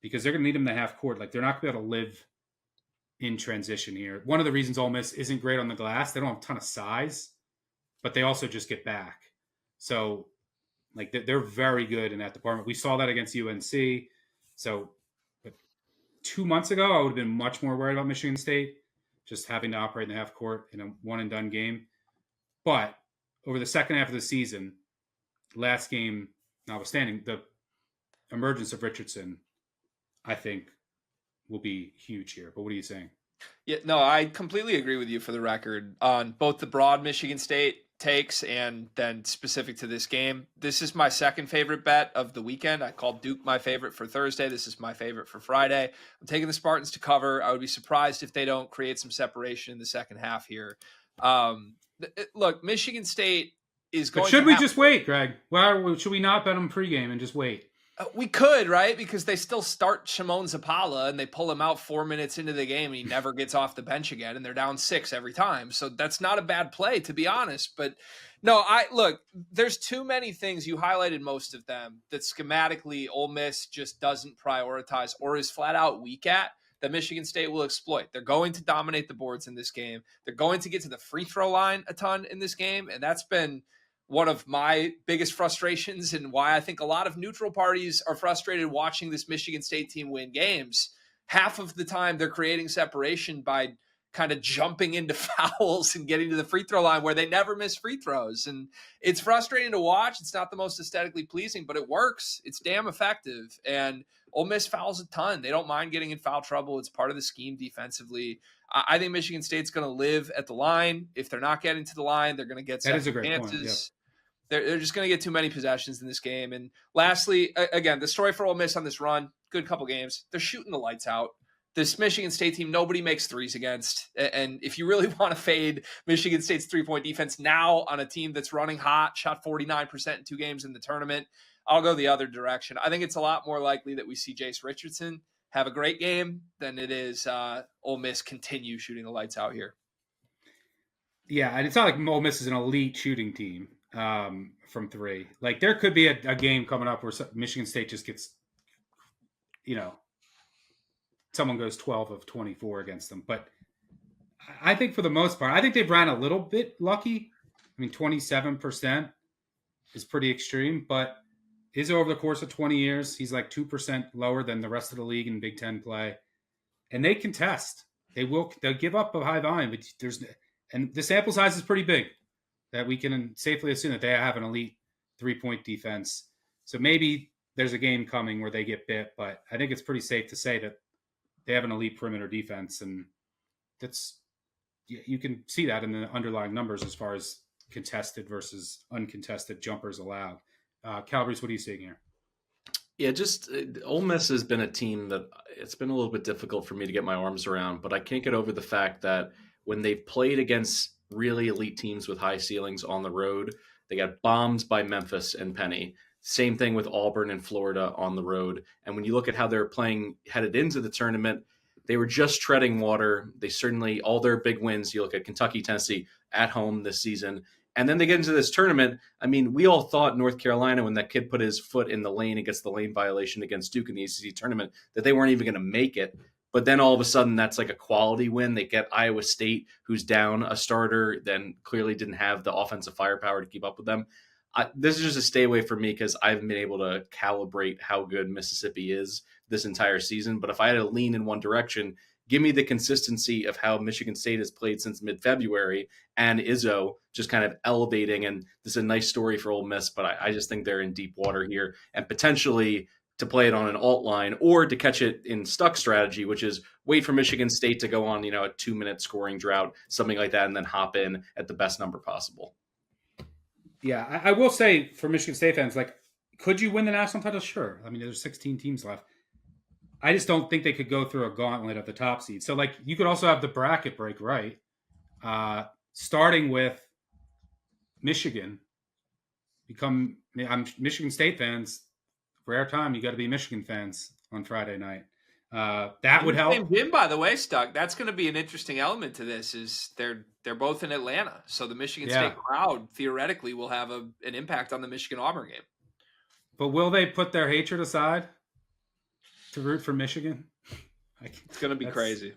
because they're going to need him in the half court. Like, they're not going to be able to live in transition here. One of the reasons Ole Miss isn't great on the glass, they don't have a ton of size, but they also just get back. So, like, they're very good in that department. We saw that against UNC. So, but 2 months ago, I would have been much more worried about Michigan State just having to operate in the half court in a one-and-done game. But over the second half of the season, last game notwithstanding, the emergence of Richardson, I think, will be huge here. But what are you saying? Yeah, no, I completely agree with you for the record on both the broad Michigan State takes and then specific to this game. This is my second favorite bet of the weekend. I called Duke my favorite for Thursday. This is my favorite for Friday. I'm taking the Spartans to cover. I would be surprised if they don't create some separation in the second half here. Look, Michigan State is going. But should we just wait, Greg? Well, should we not bet them pregame and just wait? We could, right? Because they still start Shimon Zapala and they pull him out 4 minutes into the game and he never gets off the bench again and they're down 6 every time. So that's not a bad play, to be honest. But no, look, there's too many things. You highlighted most of them that schematically Ole Miss just doesn't prioritize or is flat out weak at that Michigan State will exploit. They're going to dominate the boards in this game. They're going to get to the free throw line a ton in this game. And that's been one of my biggest frustrations and why I think a lot of neutral parties are frustrated watching this Michigan State team win games. Half of the time they're creating separation by kind of jumping into fouls and getting to the free throw line where they never miss free throws. And it's frustrating to watch. It's not the most aesthetically pleasing, but it works. It's damn effective. And Ole Miss fouls a ton. They don't mind getting in foul trouble. It's part of the scheme defensively. I think Michigan State's going to live at the line. If they're not getting to the line, they're going to get second chances. They're just going to get too many possessions in this game. And lastly, again, the story for Ole Miss on this run, good couple games. They're shooting the lights out. This Michigan State team, nobody makes threes against. And if you really want to fade Michigan State's three-point defense now on a team that's running hot, shot 49% in 2 games in the tournament, I'll go the other direction. I think it's a lot more likely that we see Jace Richardson have a great game than it is Ole Miss continue shooting the lights out here. Yeah, and it's not like Ole Miss is an elite shooting team. From 3. Like, there could be a game coming up where Michigan State just gets, someone goes 12 of 24 against them. But I think for the most part, I think they've ran a little bit lucky. 27% is pretty extreme, but is over the course of 20 years, he's like 2% lower than the rest of the league in Big Ten play. And they contest. They'll give up a high volume, but and the sample size is pretty big, that we can safely assume that they have an elite 3-point defense. So maybe there's a game coming where they get bit, but I think it's pretty safe to say that they have an elite perimeter defense, and you can see that in the underlying numbers as far as contested versus uncontested jumpers allowed. Calabrese, what are you seeing here? Yeah, just Ole Miss has been a team that it's been a little bit difficult for me to get my arms around, but I can't get over the fact that when they've played against really elite teams with high ceilings on the road, they got bombed by Memphis and Penny. Same thing with Auburn and Florida on the road. And when you look at how they're playing headed into the tournament, they were just treading water. They certainly, all their big wins, you look at Kentucky, Tennessee at home this season. And then they get into this tournament. I mean, we all thought North Carolina, when that kid put his foot in the lane against the lane violation against Duke in the ACC tournament, that they weren't even going to make it. But then all of a sudden, that's like a quality win. They get Iowa State, who's down a starter, then clearly didn't have the offensive firepower to keep up with them. This is just a stay away from me because I haven't been able to calibrate how good Mississippi is this entire season. But if I had to lean in one direction, give me the consistency of how Michigan State has played since mid-February and Izzo just kind of elevating. And this is a nice story for Ole Miss, but I just think they're in deep water here and potentially to play it on an alt line or to catch it in stuck strategy, which is wait for Michigan State to go on, a 2-minute scoring drought, something like that, and then hop in at the best number possible. Yeah, I will say for Michigan State fans, could you win the national title? Sure. I mean, there's 16 teams left. I just don't think they could go through a gauntlet of the top seed. So, you could also have the bracket break, right? Starting with Michigan. I'm Michigan State fans. Rare time, you got to be Michigan fans on Friday night. That would help. Same gym, by the way, Stuck. That's going to be an interesting element to this. Is they're both in Atlanta, so the Michigan State crowd theoretically will have an impact on the Michigan Auburn game. But will they put their hatred aside to root for Michigan? It's going to be crazy.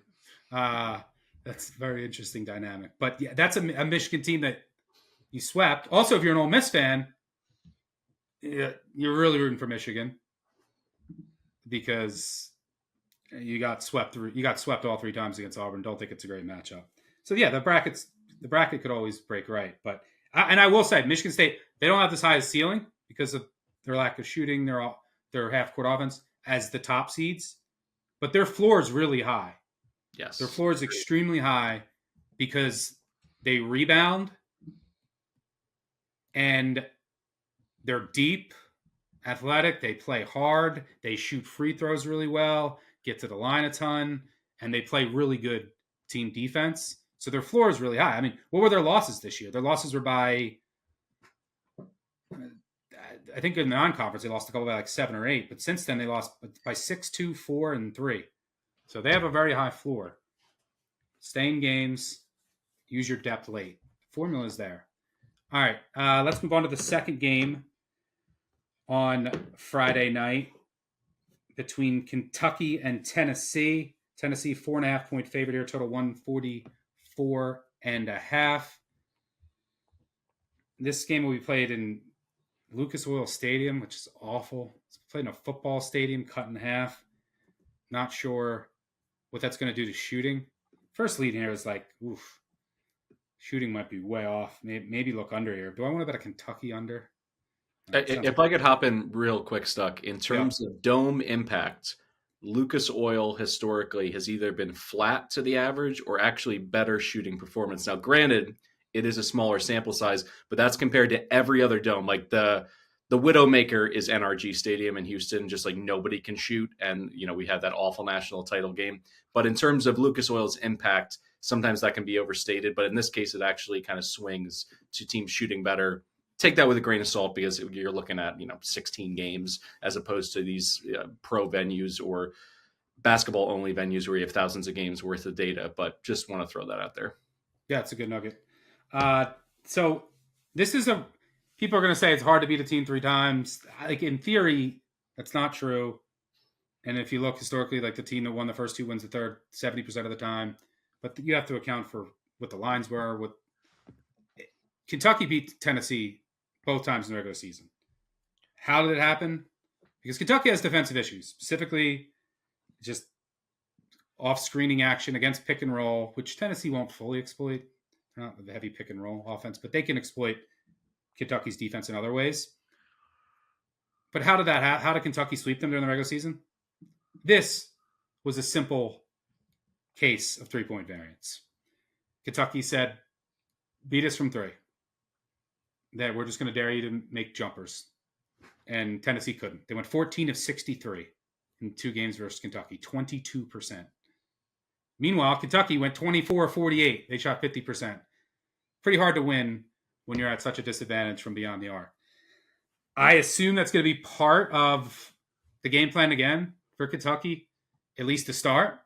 That's a very interesting dynamic. But yeah, that's a Michigan team that you swept. Also, if you're an Ole Miss fan, you're really rooting for Michigan because you got swept all 3 times against Auburn. Don't think it's a great matchup. So yeah, the bracket could always break right. But I will say, Michigan State, they don't have this high ceiling because of their lack of shooting, their half court offense as the top seeds, but their floor is really high. Yes, their floor is extremely high because they rebound and they're deep, athletic. They play hard. They shoot free throws really well, get to the line a ton, and they play really good team defense. So their floor is really high. I mean, what were their losses this year? Their losses were by, I think in the non-conference, they lost a couple by 7 or 8. But since then, they lost by 6, 2, 4, and 3. So they have a very high floor. Stay in games. Use your depth late. Formula is there. All right. Let's move on to the second game on Friday night between Kentucky and Tennessee. Tennessee 4.5-point favorite here. Total 144.5. This game will be played in Lucas Oil Stadium, which is awful. It's played in a football stadium cut in half. Not sure what that's going to do to shooting. First lead here is oof. Shooting might be way off. Maybe look under here. Do I want to bet a Kentucky under? If I could hop in real quick, Stuck, in terms of dome impact, Lucas Oil historically has either been flat to the average or actually better shooting performance. Now, granted, it is a smaller sample size, but that's compared to every other dome. Like the Widowmaker is NRG Stadium in Houston, just nobody can shoot. And, we had that awful national title game. But in terms of Lucas Oil's impact, sometimes that can be overstated. But in this case, it actually kind of swings to teams shooting better. Take that with a grain of salt because you're looking at, 16 games as opposed to these pro venues or basketball only venues where you have thousands of games worth of data. But just want to throw that out there. Yeah, it's a good nugget. So this is people are going to say it's hard to beat a team 3 times. In theory, that's not true. And if you look historically, the team that won the first 2 wins the third 70% of the time. But you have to account for what the lines were. Kentucky beat Tennessee both times in the regular season. How did it happen? Because Kentucky has defensive issues, specifically just off-screening action against pick and roll, which Tennessee won't fully exploit. They're not the heavy pick and roll offense, but they can exploit Kentucky's defense in other ways. But how did Kentucky sweep them during the regular season? This was a simple case of 3-point variance. Kentucky said, beat us from 3. That we're just going to dare you to make jumpers. And Tennessee couldn't. They went 14 of 63 in 2 games versus Kentucky, 22%. Meanwhile, Kentucky went 24 of 48. They shot 50%. Pretty hard to win when you're at such a disadvantage from beyond the arc. I assume that's going to be part of the game plan again for Kentucky, at least to start.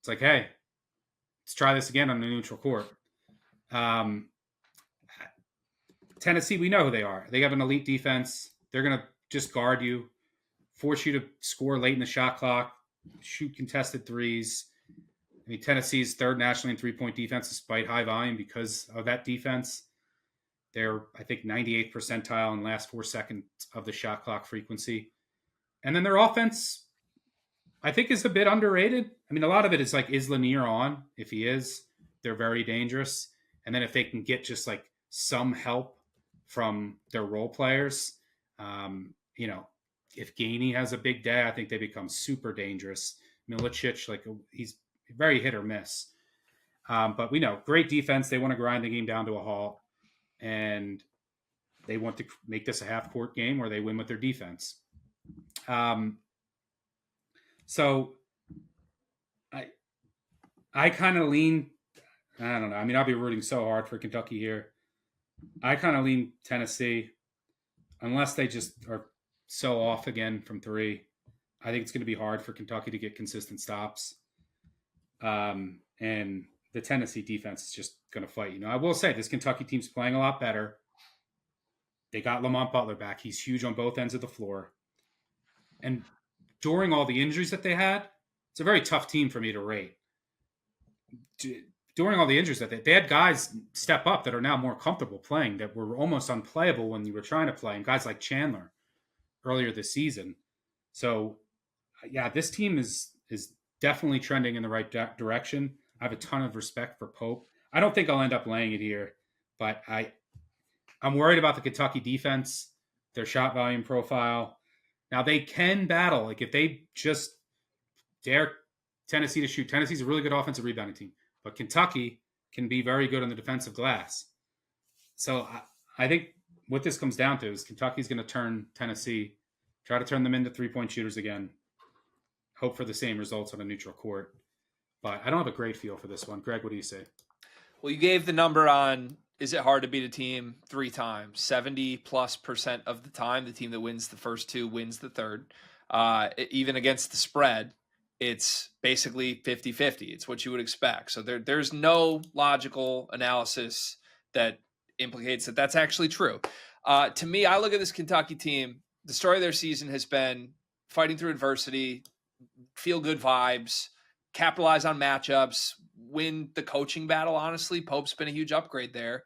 It's like, hey, let's try this again on a neutral court. Tennessee, we know who they are. They have an elite defense. They're going to just guard you, force you to score late in the shot clock, shoot contested threes. I mean, Tennessee's third nationally in 3-point defense despite high volume because of that defense. They're, I think, 98th percentile in the last 4 seconds of the shot clock frequency. And then their offense, I think, is a bit underrated. I mean, a lot of it is like, is Lanier on? If he is, they're very dangerous. And then if they can get just like some help from their role players, if Gainey has a big day, I think they become super dangerous. Milicic, he's very hit or miss. But we know, great defense. They want to grind the game down to a halt. And they want to make this a half-court game where they win with their defense. So I kind of lean, I don't know. I mean, I'll be rooting so hard for Kentucky here. I kind of lean Tennessee, unless they just are so off again from 3. I think it's going to be hard for Kentucky to get consistent stops. And the Tennessee defense is just going to fight. I will say this Kentucky team's playing a lot better. They got Lamont Butler back. He's huge on both ends of the floor. And during all the injuries that they had, it's a very tough team for me to rate. During all the injuries that they had guys step up that are now more comfortable playing, that were almost unplayable when you were trying to play, and guys like Chandler earlier this season. So, yeah, this team is definitely trending in the right direction. I have a ton of respect for Pope. I don't think I'll end up laying it here, but I'm worried about the Kentucky defense, their shot volume profile. Now, they can battle. Like, if they just dare Tennessee to shoot, Tennessee's a really good offensive rebounding team, but Kentucky can be very good on the defensive glass. So I think what this comes down to is Kentucky's going to turn Tennessee, try to turn them into 3-point shooters again, hope for the same results on a neutral court. But I don't have a great feel for this one. Greg, what do you say? Well, you gave the number on, is it hard to beat a team 3 times? 70+% of the time, the team that wins the first 2 wins the third. Even against the spread, it's basically 50-50. It's what you would expect. So there's no logical analysis that implicates that that's actually true. To me, I look at this Kentucky team. The story of their season has been fighting through adversity, feel good vibes, capitalize on matchups, win the coaching battle. Honestly, Pope's been a huge upgrade there.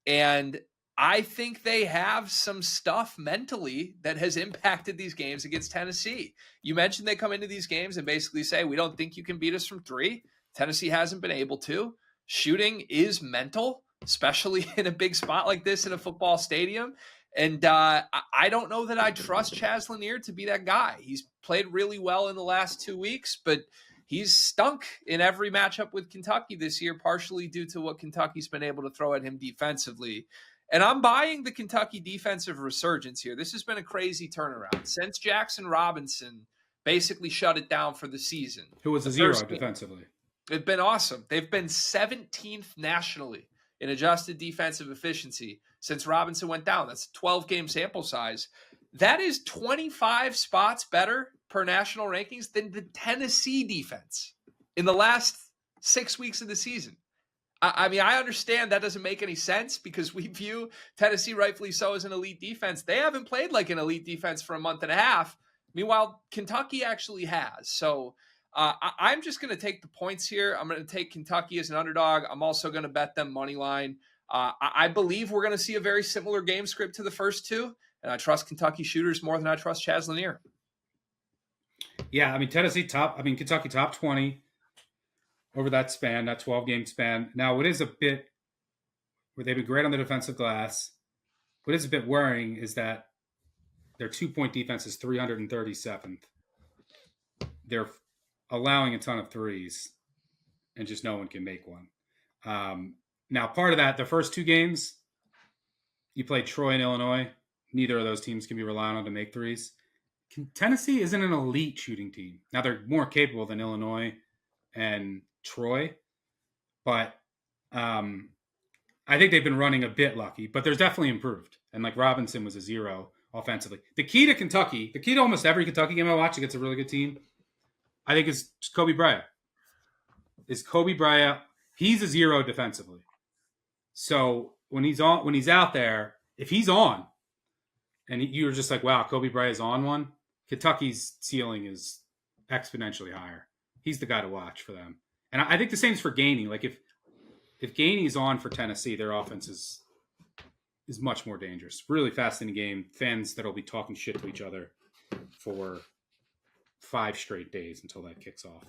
And I think they have some stuff mentally that has impacted these games against Tennessee. You mentioned they come into these games and basically say, we don't think you can beat us from 3. Tennessee hasn't been able to. Shooting is mental, especially in a big spot like this in a football stadium. And I don't know that I trust Chaz Lanier to be that guy. He's played really well in the last 2 weeks, but he's stunk in every matchup with Kentucky this year, partially due to what Kentucky's been able to throw at him defensively. And I'm buying the Kentucky defensive resurgence here. This has been a crazy turnaround. Since Jackson Robinson basically shut it down for the season. Who was a 0 defensively. It's been awesome. They've been 17th nationally in adjusted defensive efficiency since Robinson went down. That's a 12-game sample size. That is 25 spots better per national rankings than the Tennessee defense in the last 6 weeks of the season. I mean, I understand that doesn't make any sense because we view Tennessee, rightfully so, as an elite defense. They haven't played like an elite defense for a month and a half. Meanwhile, Kentucky actually has. So I'm just going to take the points here. I'm going to take Kentucky as an underdog. I'm also going to bet them money line. I believe we're going to see a very similar game script to the first 2, and I trust Kentucky shooters more than I trust Chaz Lanier. Yeah, I mean, Kentucky top 20 over that span, that 12-game span. Now, what is a bit where they've been great on the defensive glass, what is a bit worrying is that their 2-point defense is 337th. Their allowing a ton of threes, and just no one can make one. Now, part of that, the first two games, you played Troy and Illinois. Neither of those teams can be relied on to make threes. Tennessee isn't an elite shooting team. Now, they're more capable than Illinois and Troy, but I think they've been running a bit lucky, but there's definitely improved. And like Robinson was a 0 offensively. The key to Kentucky, the key to almost every Kentucky game I watch against a really good team, I think is Kobe Bryant. He's a 0 defensively. So when he's out there, if he's on, and you're just like, wow, Kobe Bryant's on one, Kentucky's ceiling is exponentially higher. He's the guy to watch for them. And I think the same is for Gainey. Like if Gainey's on for Tennessee, their offense is much more dangerous. Really fascinating game. Fans that'll be talking shit to each other for 5 straight days until that kicks off.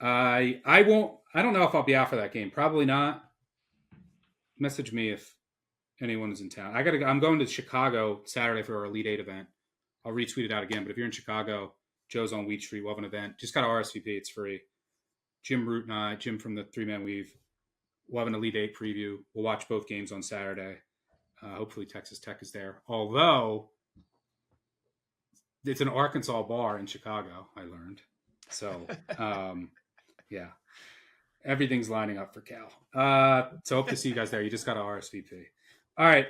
I don't know if I'll be out for that game. Probably not. Message me if anyone is in town. I'm going to Chicago Saturday for our Elite 8 event. I'll retweet it out again. But if you're in Chicago, Joe's on Wheat Street. We'll have an event. Just got to RSVP. It's free. Jim Root and I, Jim from the 3-Man Weave, we'll have an Elite 8 preview. We'll watch both games on Saturday. Hopefully Texas Tech is there. Although it's an Arkansas bar in Chicago, I learned. So, yeah. Everything's lining up for Cal. So hope to see you guys there. You just got to RSVP. All right.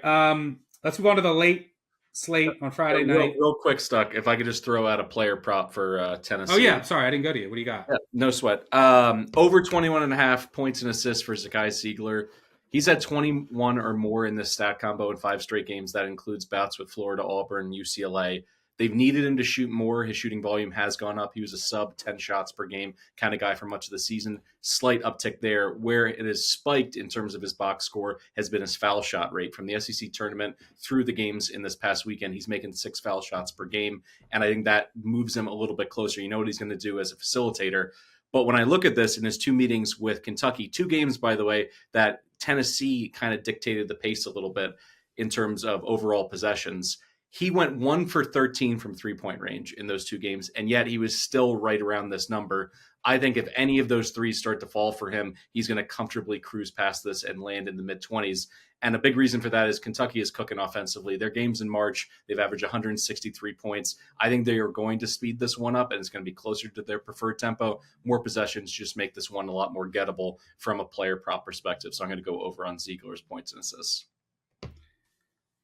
Let's move on to the late slate on Friday night. Real quick, Stuck. If I could just throw out a player prop for Tennessee. Oh, yeah. Sorry, I didn't go to you. What do you got? Yeah, no sweat. Over 21.5 points and assists for Zakai Siegler. He's had 21 or more in this stat combo in 5 straight games. That includes bouts with Florida, Auburn, UCLA. They've needed him to shoot more. His shooting volume has gone up. He was a sub 10 shots per game kind of guy for much of the season. Slight uptick there. Where it has spiked in terms of his box score has been his foul shot rate. From the SEC tournament through the games in this past weekend, he's making 6 foul shots per game. And I think that moves him a little bit closer. You know what he's going to do as a facilitator. But when I look at this in his 2 meetings with Kentucky, 2 games, by the way, that Tennessee kind of dictated the pace a little bit in terms of overall possessions. He went 1 for 13 from 3-point range in those 2 games, and yet he was still right around this number. I think if any of those threes start to fall for him, he's going to comfortably cruise past this and land in the mid-20s. And a big reason for that is Kentucky is cooking offensively. Their games in March, they've averaged 163 points. I think they are going to speed this one up, and it's going to be closer to their preferred tempo. More possessions just make this one a lot more gettable from a player prop perspective. So I'm going to go over on Ziegler's points and assists.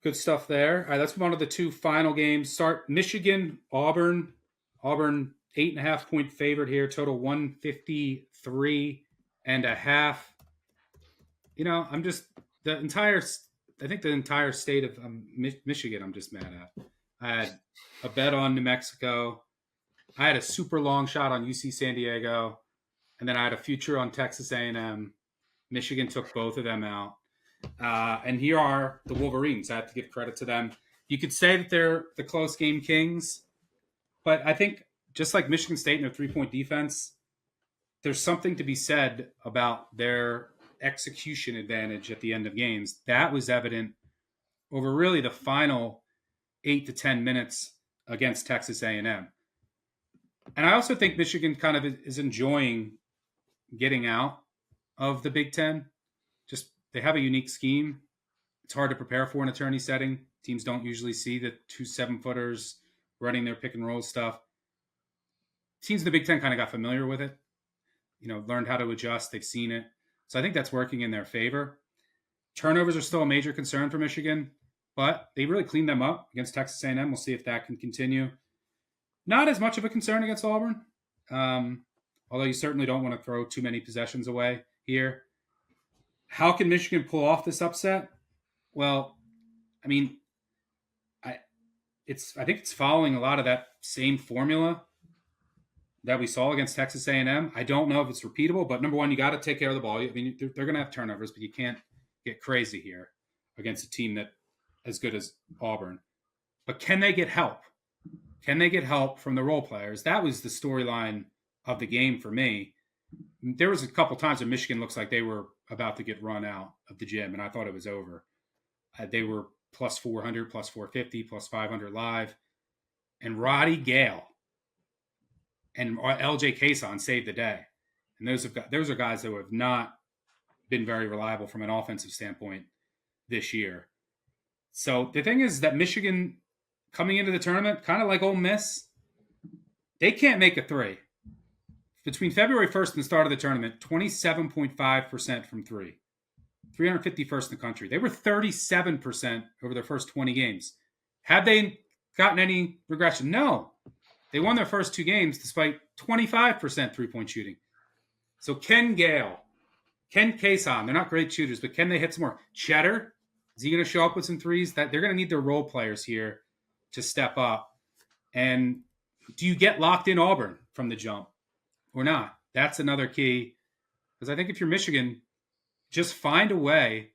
Good stuff there. All right, let's move on to the 2 final games. Start Michigan, Auburn. Auburn 8.5 point favorite here. Total 153.5. You know, I think the entire state of Michigan I'm just mad at. I had a bet on New Mexico. I had a super long shot on UC San Diego. And then I had a future on Texas A&M. Michigan took both of them out. And here are the Wolverines. I have to give credit to them. You could say that they're the close game kings, but I think just like Michigan State and their 3-point defense, there's something to be said about their execution advantage at the end of games. That was evident over really the final 8 to 10 minutes against Texas A&M. And I also think Michigan kind of is enjoying getting out of the Big Ten. Just they have a unique scheme. It's hard to prepare for in a tourney setting. Teams don't usually see the 2 7-footers running their pick and roll stuff. Teams in the Big Ten kind of got familiar with it, learned how to adjust. They've seen it. So I think that's working in their favor. Turnovers are still a major concern for Michigan, but they really cleaned them up against Texas A&M. We'll see if that can continue. Not as much of a concern against Auburn, although you certainly don't want to throw too many possessions away here. How can Michigan pull off this upset? Well, I mean, I think it's following a lot of that same formula that we saw against Texas A&M. I don't know if it's repeatable, but number one, you got to take care of the ball. I mean, they're going to have turnovers, but you can't get crazy here against a team that as good as Auburn. But can they get help? Can they get help from the role players? That was the storyline of the game for me. There was a couple times when Michigan looks like they were about to get run out of the gym, and I thought it was over. They were plus 400, plus 450, plus 500 live. And Roddy Gale and LJ Kason saved the day. And those are guys that have not been very reliable from an offensive standpoint this year. So the thing is that Michigan coming into the tournament, kind of like Ole Miss, they can't make a three. Between February 1st and the start of the tournament, 27.5% from three. 351st in the country. They were 37% over their first 20 games. Have they gotten any regression? No. They won their first 2 games despite 25% three-point shooting. So Ken Gale, Ken Kason, they're not great shooters, but can they hit some more? Cheddar, is he going to show up with some threes? That they're going to need their role players here to step up. And do you get locked in Auburn from the jump or not? That's another key. Because I think if you're Michigan, just find a way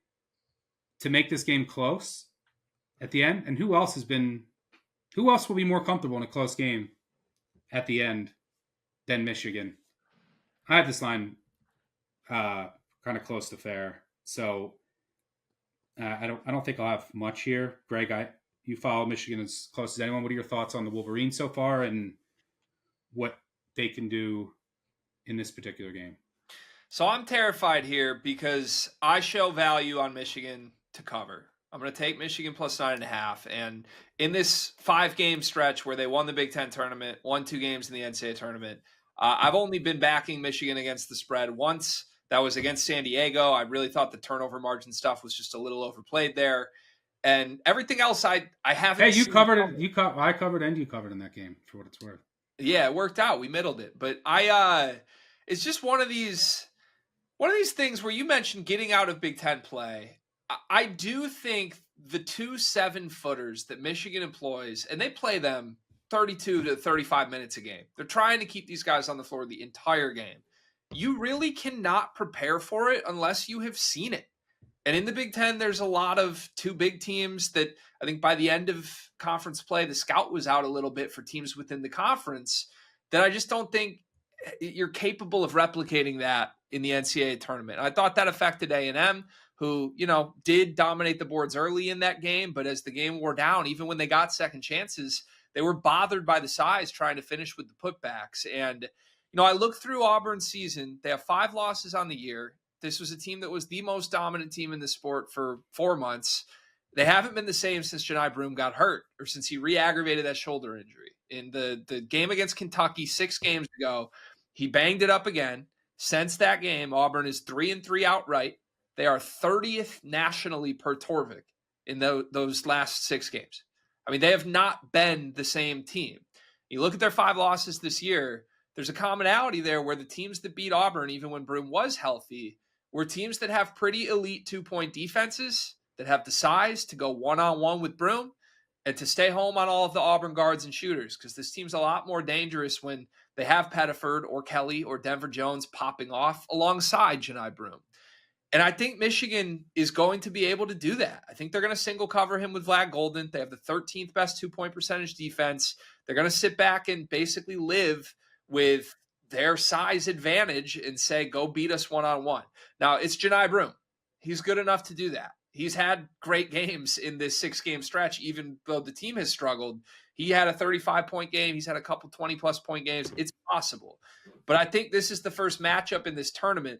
to make this game close at the end. And who else will be more comfortable in a close game at the end than Michigan? I have this line kind of close to fair. So I don't think I'll have much here. Greg, you follow Michigan as close as anyone. What are your thoughts on the Wolverines so far and what they can do in this particular game? So I'm terrified here because I show value on Michigan to cover. I'm going to take Michigan plus 9.5. And in this 5-game stretch where they won the Big Ten tournament, won 2 games in the NCAA tournament, I've only been backing Michigan against the spread once. That was against San Diego. I really thought the turnover margin stuff was just a little overplayed there. And everything else, I haven't. Hey, you covered it. I covered and you covered in that game for what it's worth. Yeah, it worked out. We middled it. But it's just one of these things where you mentioned getting out of Big Ten play. I do think the 2 7-footers that Michigan employs, and they play them 32 to 35 minutes a game. They're trying to keep these guys on the floor the entire game. You really cannot prepare for it unless you have seen it. And in the Big Ten, there's a lot of 2 big teams that I think by the end of conference play, the scout was out a little bit for teams within the conference that I just don't think you're capable of replicating that in the NCAA tournament. I thought that affected A&M, who, did dominate the boards early in that game, but as the game wore down, even when they got second chances, they were bothered by the size trying to finish with the putbacks. And, I looked through Auburn's season. They have 5 losses on the year. This was a team that was the most dominant team in the sport for 4 months. They haven't been the same since Johni Broome got hurt or since he re-aggravated that shoulder injury. In the game against Kentucky 6 games ago, he banged it up again. Since that game, Auburn is 3-3 outright. They are 30th nationally per Torvik in those last 6 games. I mean, they have not been the same team. You look at their 5 losses this year, there's a commonality there where the teams that beat Auburn, even when Broome was healthy, were teams that have pretty elite 2-point defenses, that have the size to go one-on-one with Broome and to stay home on all of the Auburn guards and shooters, because this team's a lot more dangerous when they have Pettiford or Kelly or Denver Jones popping off alongside Johni Broome. And I think Michigan is going to be able to do that. I think they're going to single cover him with Vlad Golden. They have the 13th best 2-point percentage defense. They're going to sit back and basically live with their size advantage and say, go beat us one-on-one. Now, it's Johni Broome. He's good enough to do that. He's had great games in this 6-game stretch, even though the team has struggled. He had a 35-point game. He's had a couple 20-plus point games. It's possible. But I think this is the first matchup in this tournament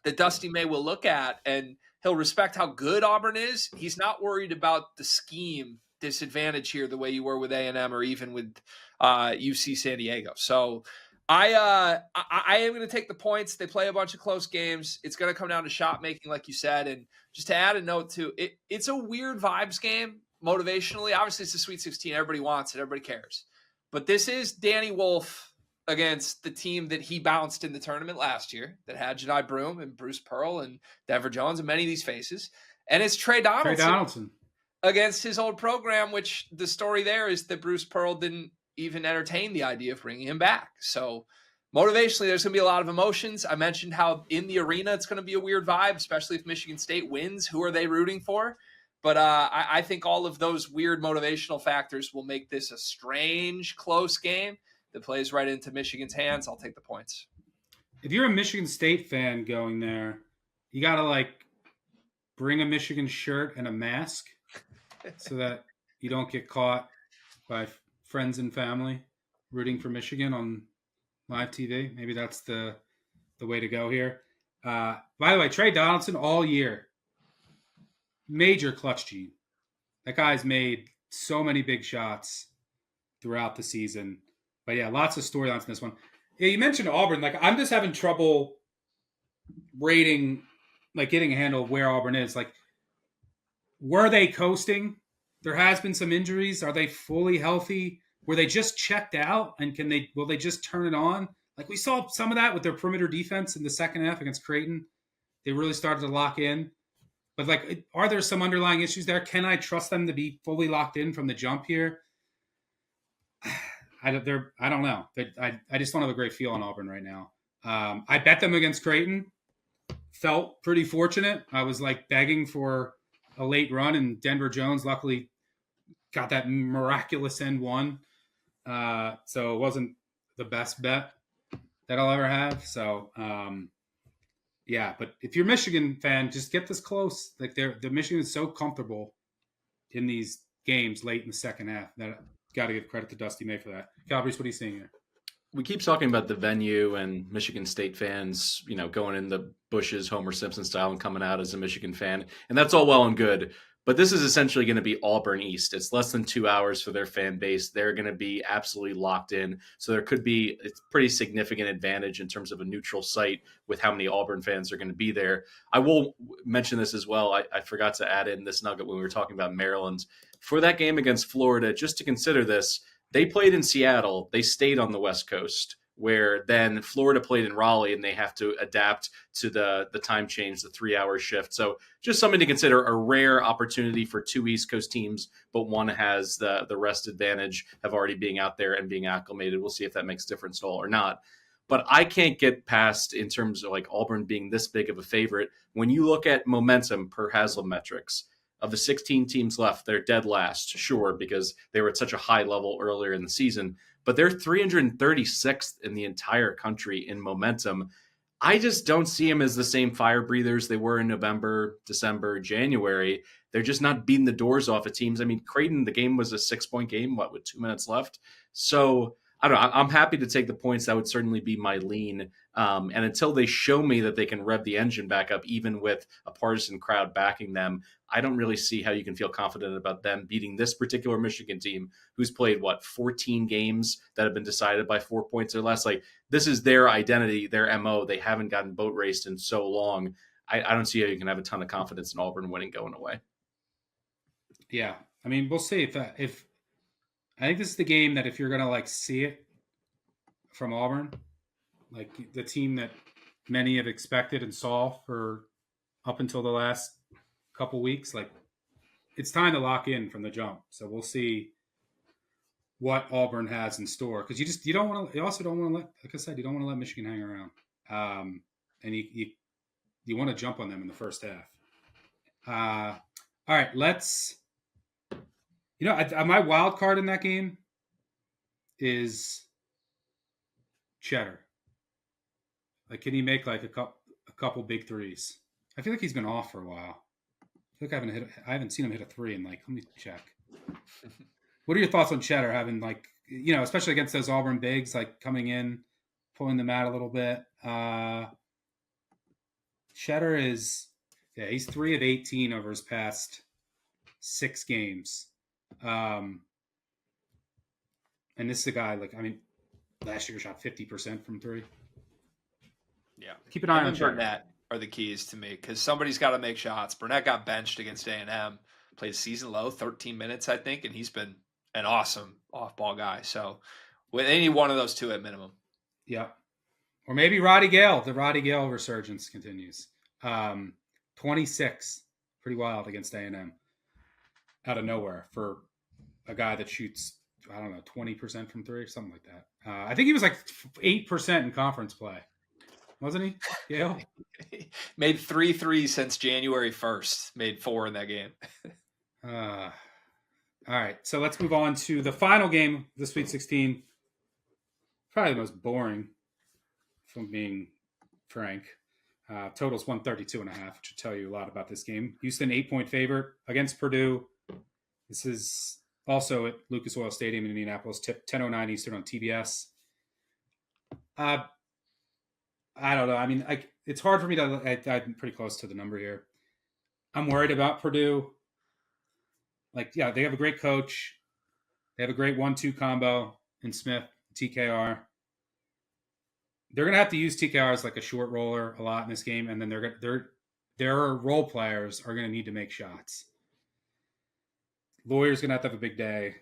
that Dusty May will look at, and he'll respect how good Auburn is. He's not worried about the scheme disadvantage here the way you were with A&M or even with UC San Diego. So I am going to take the points. They play a bunch of close games. It's going to come down to shot making, like you said. And just to add a note to it, it's a weird vibes game motivationally. Obviously, it's the Sweet 16. Everybody wants it. Everybody cares. But this is Danny Wolf against the team that he bounced in the tournament last year that had Johni Broome and Bruce Pearl and Denver Jones and many of these faces. And it's Trey Donaldson against his old program, which the story there is that Bruce Pearl didn't even entertain the idea of bringing him back. So motivationally, there's going to be a lot of emotions. I mentioned how in the arena, it's going to be a weird vibe, especially if Michigan State wins. Who are they rooting for? But I think all of those weird motivational factors will make this a strange, close game that plays right into Michigan's hands. I'll take the points. If you're a Michigan State fan going there, you got to bring a Michigan shirt and a mask so that you don't get caught by friends and family rooting for Michigan on live TV. Maybe that's the way to go here. By the way, Trey Donaldson all year, major clutch gene. That guy's made so many big shots throughout the season. But yeah, lots of storylines in this one. Yeah, you mentioned Auburn. Like, I'm just having trouble rating, like getting a handle of where Auburn is. Like, were they coasting? There has been some injuries. Are they fully healthy? Were they just checked out? And will they just turn it on? Like, we saw some of that with their perimeter defense in the second half against Creighton. They really started to lock in. But, like, are there some underlying issues there? Can I trust them to be fully locked in from the jump here? I don't know. I just don't have a great feel on Auburn right now. I bet them against Creighton. Felt pretty fortunate. I was, like, begging for a late run, and Denver Jones luckily got that miraculous end one. So it wasn't the best bet that I'll ever have. So, yeah, but if you're a Michigan fan, just get this close. Like, the Michigan is so comfortable in these games late in the second half that got to give credit to Dusty May for that. Calabrese, what are you seeing here? We keep talking about the venue and Michigan State fans, going in the bushes, Homer Simpson style, and coming out as a Michigan fan. And that's all well and good. But this is essentially going to be Auburn East. It's less than 2 hours for their fan base. They're going to be absolutely locked in. So there could be a pretty significant advantage in terms of a neutral site with how many Auburn fans are going to be there. I will mention this as well. I forgot to add in this nugget when we were talking about Maryland. For that game against Florida, just to consider this, they played in Seattle. They stayed on the West Coast, where then Florida played in Raleigh, and they have to adapt to the time change, the 3-hour shift. So just something to consider, a rare opportunity for two East Coast teams, but one has the rest advantage of already being out there and being acclimated. We'll see if that makes a difference at all or not. But I can't get past, in terms of like Auburn being this big of a favorite, when you look at momentum per Haslam metrics. Of the 16 teams left, they're dead last, sure, because they were at such a high level earlier in the season, but they're 336th in the entire country in momentum. I just don't see them as the same fire breathers they were in November, December, January. They're just not beating the doors off of teams. I mean, Creighton, the game was a 6-point game, with 2 minutes left? So I don't know. I'm happy to take the points. That would certainly be my lean. And until they show me that they can rev the engine back up, even with a partisan crowd backing them, I don't really see how you can feel confident about them beating this particular Michigan team who's played, 14 games that have been decided by 4 points or less. Like, this is their identity, their MO. They haven't gotten boat raced in so long. I don't see how you can have a ton of confidence in Auburn winning going away. Yeah. I mean, we'll see if I think this is the game that if you're going to see it from Auburn, like the team that many have expected and saw for up until the last couple weeks, it's time to lock in from the jump. So we'll see what Auburn has in store, because you don't want to. You also don't want to let, like I said, you don't want to let Michigan hang around, and you want to jump on them in the first half. All right, let's. My wild card in that game is Cheddar. Can he make a couple big threes? I feel like he's been off for a while. I feel like I haven't seen him hit a three in let me check. What are your thoughts on Cheddar having especially against those Auburn bigs, coming in, pulling them out a little bit? Cheddar he's 3 of 18 over his past 6 games. And this is a guy last year shot 50% from 3. Yeah. Keep an eye on Burnett are the keys to me, because somebody's got to make shots. Burnett got benched against A&M, played season low, 13 minutes, I think, and he's been an awesome off-ball guy. So with any one of those two at minimum. Yeah. Or maybe Roddy Gale. The Roddy Gale resurgence continues. 26, pretty wild against A&M out of nowhere for a guy that shoots, 20% from 3 or something like that. I think he was 8% in conference play. Wasn't he? Gale? Made 3 threes since January 1st. Made 4 in that game. All right, so let's move on to the final game of the Sweet 16. Probably the most boring, if I'm being frank. Total's 132.5, which will tell you a lot about this game. Houston, 8-point favorite against Purdue. This is also at Lucas Oil Stadium in Indianapolis. Tip 10:09 Eastern on TBS. Uh, I don't know. I mean, it's hard for me to. I'm pretty close to the number here. I'm worried about Purdue. Like, yeah, they have a great coach. They have a great 1-2 combo in Smith, TKR. They're gonna have to use TKR as like a short roller a lot in this game, and then their role players are gonna need to make shots. Lawyer's gonna have to have a big day.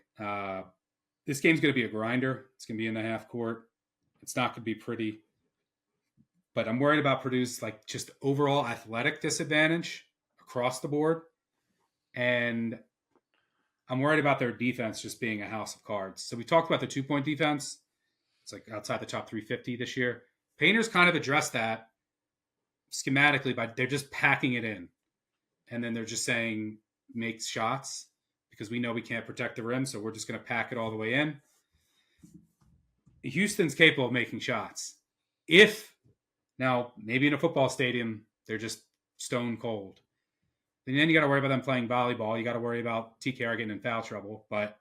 This game's gonna be a grinder. It's gonna be in the half court. It's not gonna be pretty. But I'm worried about Purdue's like just overall athletic disadvantage across the board, and I'm worried about their defense just being a house of cards. So we talked about the 2-point defense. It's like outside the top 350 this year. Painter's kind of addressed that schematically, but they're just packing it in. And then they're just saying make shots because we know we can't protect the rim, so we're just going to pack it all the way in. Houston's capable of making shots. Now, maybe in a football stadium, they're just stone cold. And then you got to worry about them playing volleyball. You got to worry about TKR getting in foul trouble, but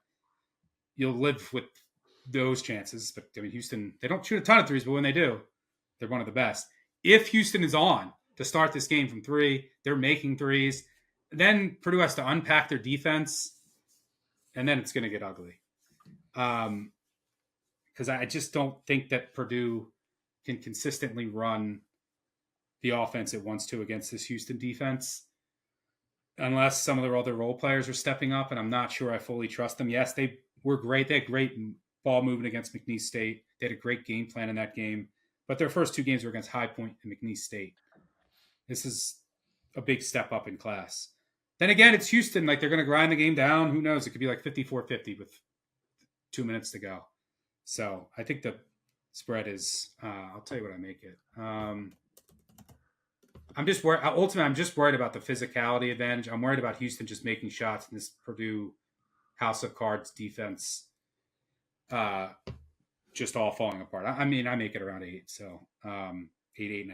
you'll live with those chances. But I mean, Houston, they don't shoot a ton of threes, but when they do, they're one of the best. If Houston is on to start this game from three, they're making threes. Then Purdue has to unpack their defense, and then it's going to get ugly. Because I just don't think that Purdue can consistently run the offense it wants to against this Houston defense, unless some of their other role players are stepping up, and I'm not sure I fully trust them. Yes, they were great. They had great ball movement against McNeese State. They had a great game plan in that game. But their first two games were against High Point and McNeese State. This is a big step up in class. Then again, it's Houston. Like, they're going to grind the game down. Who knows? It could be like 54-50 with 2 minutes to go. So I think the spread is, I'll tell you what I make it. I'm just worried. Ultimately, I'm just worried about the physicality advantage. I'm worried about Houston just making shots in this Purdue house of cards defense, just all falling apart. I mean, I make it around 8, so 8.5.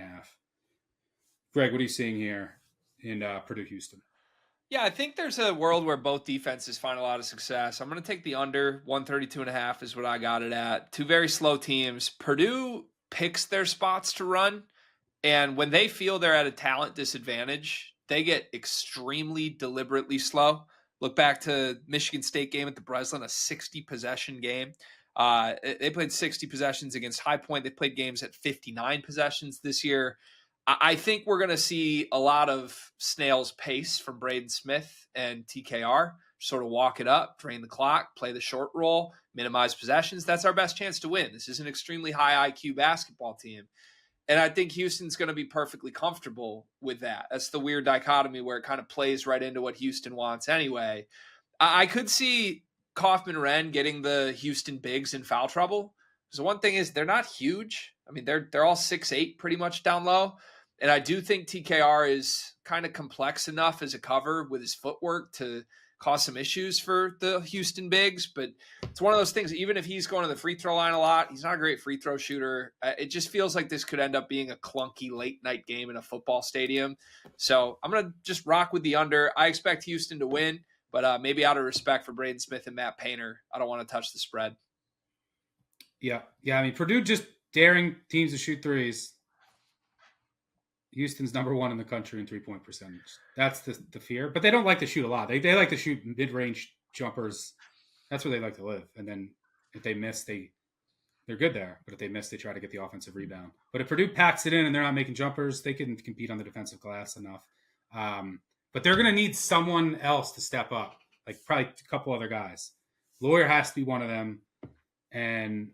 Greg, what are you seeing here in Purdue Houston? Yeah, I think there's a world where both defenses find a lot of success. I'm going to take the under. 132.5 is what I got it at. Two very slow teams. Purdue picks their spots to run, and when they feel they're at a talent disadvantage, they get extremely deliberately slow. Look back to Michigan State game at the Breslin, a 60-possession game. They played 60 possessions against High Point. They played games at 59 possessions this year. I think we're going to see a lot of snail's pace from Braden Smith and TKR. Sort of walk it up, drain the clock, play the short roll, minimize possessions. That's our best chance to win. This is an extremely high IQ basketball team. And I think Houston's going to be perfectly comfortable with that. That's the weird dichotomy where it kind of plays right into what Houston wants anyway. I could see Kaufman-Wren getting the Houston bigs in foul trouble. Because the one thing is they're not huge. I mean, they're all 6'8", pretty much down low. And I do think TKR is kind of complex enough as a cover with his footwork to cause some issues for the Houston bigs. But it's one of those things, even if he's going to the free throw line a lot, he's not a great free throw shooter. It just feels like this could end up being a clunky late night game in a football stadium. So I'm going to just rock with the under. I expect Houston to win, but maybe out of respect for Braden Smith and Matt Painter, I don't want to touch the spread. Yeah. I mean, Purdue just daring teams to shoot threes. Houston's number 1 in the country in 3-point percentage. That's the fear. But they don't like to shoot a lot. They like to shoot mid-range jumpers. That's where they like to live. And then if they miss, they're good there. But if they miss, they try to get the offensive rebound. But if Purdue packs it in and they're not making jumpers, they can compete on the defensive glass enough. But they're going to need someone else to step up, like probably a couple other guys. Lawyer has to be one of them. And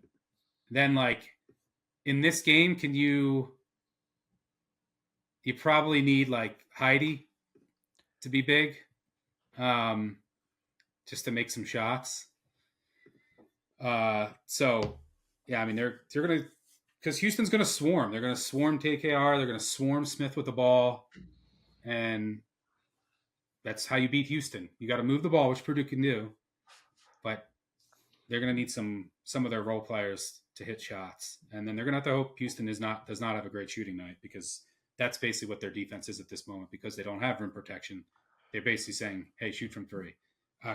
then, like, in this game, you probably need like Heidi to be big, just to make some shots. So yeah, I mean they're gonna, because Houston's gonna swarm. They're gonna swarm TKR. They're gonna swarm Smith with the ball, and that's how you beat Houston. You got to move the ball, which Purdue can do, but they're gonna need some of their role players to hit shots, and then they're gonna have to hope Houston does not have a great shooting night, because that's basically what their defense is at this moment, because they don't have rim protection. They're basically saying, hey, shoot from 3.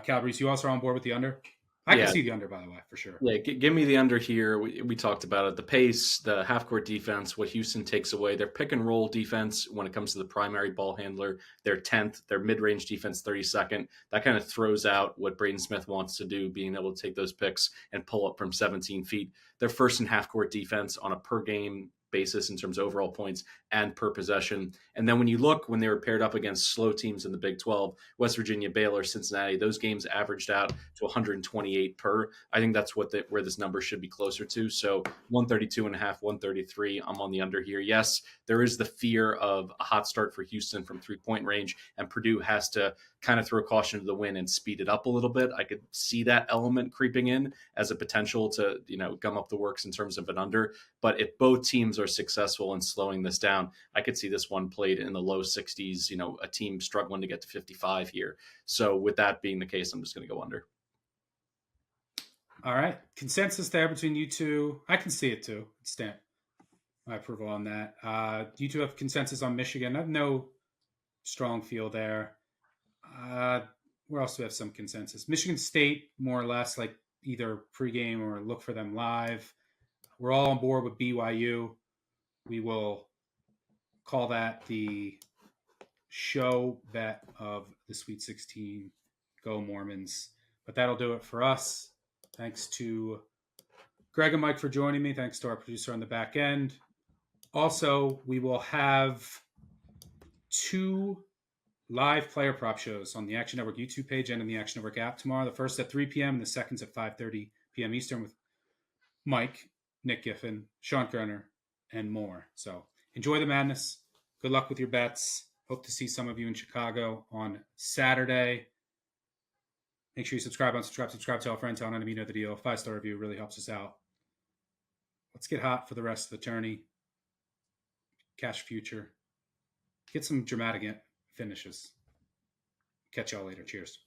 Calabrese, you also are on board with the under? I Yeah. can see the under, by the way, for sure. Yeah, give me the under here. We talked about it. The pace, the half-court defense, what Houston takes away. Their pick-and-roll defense when it comes to the primary ball handler, they're 10th. Their mid-range defense, 32nd. That kind of throws out what Braden Smith wants to do, being able to take those picks and pull up from 17 feet. They're first in half-court defense on a per-game basis in terms of overall points and per possession. And then when you look, when they were paired up against slow teams in the Big 12, West Virginia, Baylor, Cincinnati, those games averaged out to 128 per. I think that's where this number should be closer to. So 132.5, 133. I'm on the under here. Yes, there is the fear of a hot start for Houston from 3-point range, and Purdue has to kind of throw caution to the wind and speed it up a little bit. I could see that element creeping in as a potential to, gum up the works in terms of an under. But if both teams are successful in slowing this down, I could see this one played in the low 60s, a team struggling to get to 55 here. So with that being the case, I'm just going to go under. All right. Consensus there between you two. I can see it too. Stamp my approval on that. You two have consensus on Michigan. I have no strong feel there. Where else do we have some consensus? Michigan State, more or less, like either pregame or look for them live. We're all on board with BYU. We will call that the show bet of the Sweet 16. Go Mormons. But that'll do it for us. Thanks to Greg and Mike for joining me. Thanks to our producer on the back end. Also, we will have 2 live player prop shows on the Action Network YouTube page and in the Action Network app tomorrow. The first at 3 p.m. and the second's at 5:30 p.m. Eastern with Mike, Nick Giffen, Sean Kerner, and more. So enjoy the madness. Good luck with your bets. Hope to see some of you in Chicago on Saturday. Make sure you subscribe, tell a friend, tell an enemy, you know the deal. 5-star review really helps us out. Let's get hot for the rest of the tourney. Cash future. Get some dramatic finishes. Catch y'all later. Cheers.